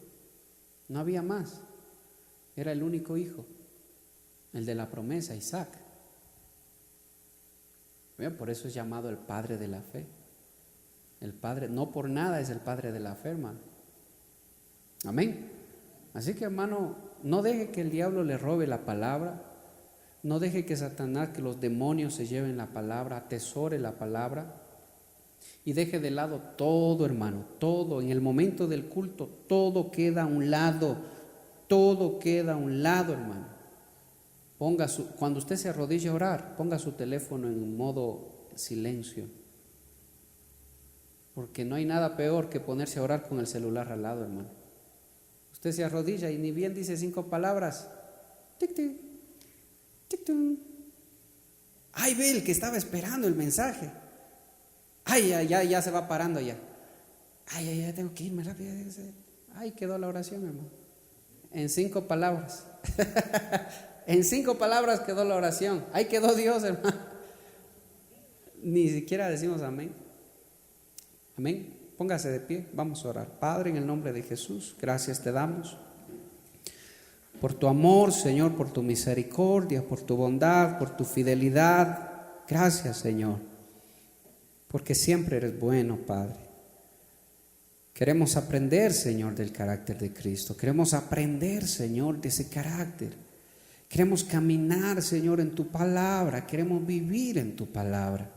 No había más. Era el único hijo, el de la promesa, Isaac. Por eso es llamado el padre de la fe. El padre, no por nada es el padre de la fe, hermano. Amén. Así que, hermano, no deje que el diablo le robe la palabra. No deje que Satanás, que los demonios se lleven la palabra. Atesore la palabra. Y deje de lado todo, hermano, todo. En el momento del culto, todo queda a un lado. Todo queda a un lado, hermano. Cuando usted se arrodille a orar, ponga su teléfono en modo silencio, porque no hay nada peor que ponerse a orar con el celular al lado, hermano. Usted se arrodilla y ni bien dice 5 palabras, tic tic, tic tic. Ay, ve el que estaba esperando el mensaje. Ay, ya se va parando ya. Ay, ya tengo que irme rápido. Ay, quedó la oración, hermano. En 5 palabras. En 5 palabras quedó la oración. Ahí quedó Dios, hermano. Ni siquiera decimos amén. Amén. Póngase de pie, vamos a orar. Padre, en el nombre de Jesús, gracias te damos por tu amor, Señor, por tu misericordia, por tu bondad, por tu fidelidad. Gracias, Señor, porque siempre eres bueno, Padre. Queremos aprender, Señor, del carácter de Cristo. Queremos aprender, Señor, de ese carácter. Queremos caminar, Señor, en tu palabra. Queremos vivir en tu palabra.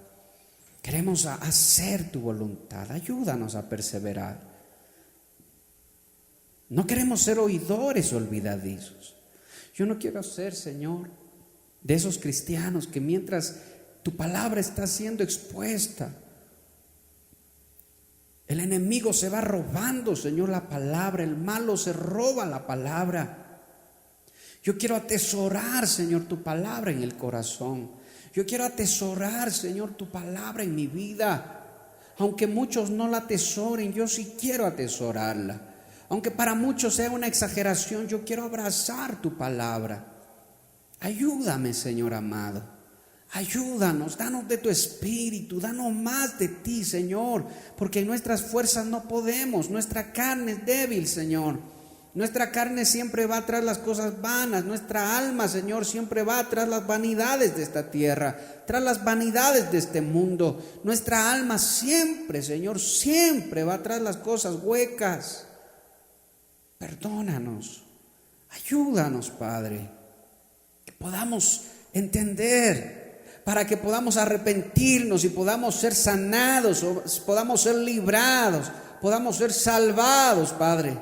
Queremos hacer tu voluntad. Ayúdanos a perseverar. No queremos ser oidores olvidadizos. Yo no quiero ser, Señor, de esos cristianos que mientras tu palabra está siendo expuesta, el enemigo se va robando, Señor, la palabra. El malo se roba la palabra. Yo quiero atesorar, Señor, tu palabra en el corazón. Yo quiero atesorar, Señor, tu palabra en mi vida. Aunque muchos no la atesoren, yo sí quiero atesorarla. Aunque para muchos sea una exageración, yo quiero abrazar tu palabra. Ayúdame, Señor amado. Ayúdanos, danos de tu espíritu, danos más de ti, Señor, porque en nuestras fuerzas no podemos. Nuestra carne es débil, Señor. Nuestra carne siempre va tras las cosas vanas. Nuestra alma, Señor, siempre va tras las vanidades de esta tierra, tras las vanidades de este mundo. Nuestra alma siempre, Señor, siempre va tras las cosas huecas. Perdónanos, ayúdanos, Padre, que podamos entender, para que podamos arrepentirnos y podamos ser sanados, o podamos ser librados, podamos ser salvados, Padre.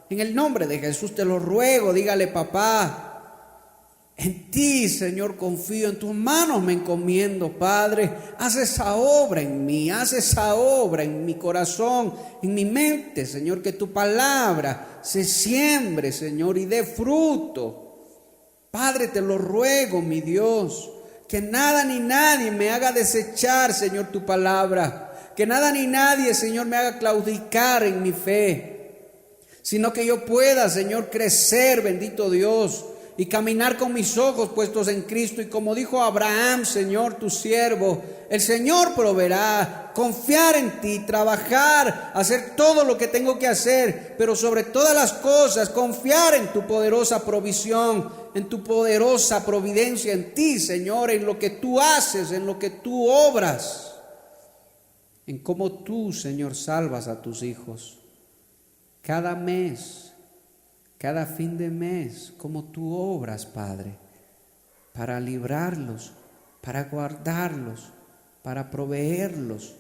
En el nombre de Jesús te lo ruego. Dígale: papá, en ti, Señor, confío, en tus manos me encomiendo, Padre. Haz esa obra en mí, haz esa obra en mi corazón, en mi mente, Señor, que tu palabra se siembre, Señor, y dé fruto. Padre, te lo ruego, mi Dios, que nada ni nadie me haga desechar, Señor, tu palabra. Que nada ni nadie, Señor, me haga claudicar en mi fe, sino que yo pueda, Señor, crecer, bendito Dios, y caminar con mis ojos puestos en Cristo. Y como dijo Abraham, Señor, tu siervo, el Señor proveerá. Confiar en ti, trabajar, hacer todo lo que tengo que hacer, pero sobre todas las cosas confiar en tu poderosa provisión, en tu poderosa providencia, en ti, Señor, en lo que tú haces, en lo que tú obras, en cómo tú, Señor, salvas a tus hijos cada mes, cada fin de mes, cómo tú obras, Padre, para librarlos, para guardarlos, para proveerlos,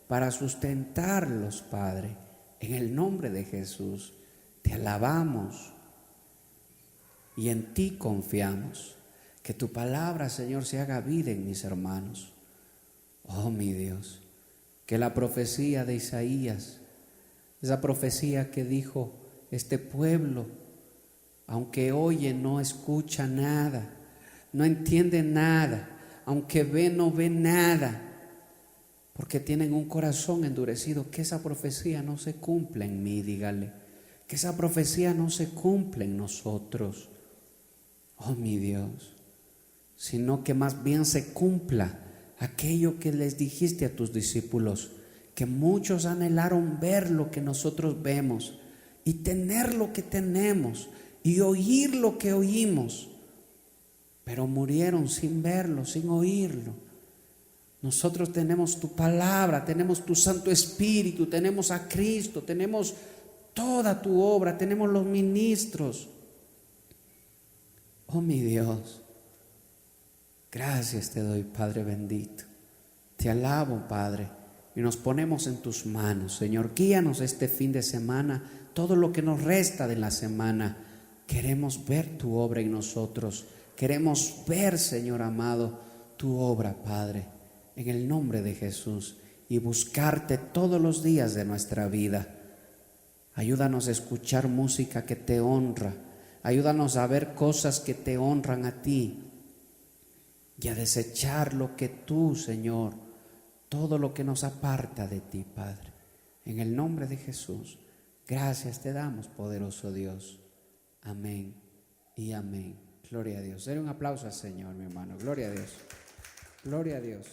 para sustentarlos, Padre. En el nombre de Jesús te alabamos y en ti confiamos. Que tu palabra, Señor, se haga vida en mis hermanos. Oh, mi Dios, que la profecía de Isaías, esa profecía que dijo: este pueblo, aunque oye, no escucha nada, no entiende nada, aunque ve, no ve nada, porque tienen un corazón endurecido. Que esa profecía no se cumpla en mí, dígale. Que esa profecía no se cumpla en nosotros, oh mi Dios, sino que más bien se cumpla aquello que les dijiste a tus discípulos, que muchos anhelaron ver lo que nosotros vemos y tener lo que tenemos y oír lo que oímos, pero murieron sin verlo, sin oírlo. Nosotros tenemos tu palabra, tenemos tu Santo Espíritu, tenemos a Cristo, tenemos toda tu obra, tenemos los ministros. Oh mi Dios, gracias te doy, Padre bendito. Te alabo, Padre, y nos ponemos en tus manos. Señor, guíanos este fin de semana, todo lo que nos resta de la semana. Queremos ver tu obra en nosotros. Queremos ver, Señor amado, tu obra, Padre, en el nombre de Jesús, y buscarte todos los días de nuestra vida. Ayúdanos a escuchar música que te honra. Ayúdanos a ver cosas que te honran a ti y a desechar lo que tú, Señor, todo lo que nos aparta de ti, Padre. En el nombre de Jesús, gracias te damos, poderoso Dios. Amén y amén. Gloria a Dios. Dale un aplauso al Señor, mi hermano. Gloria a Dios. Gloria a Dios.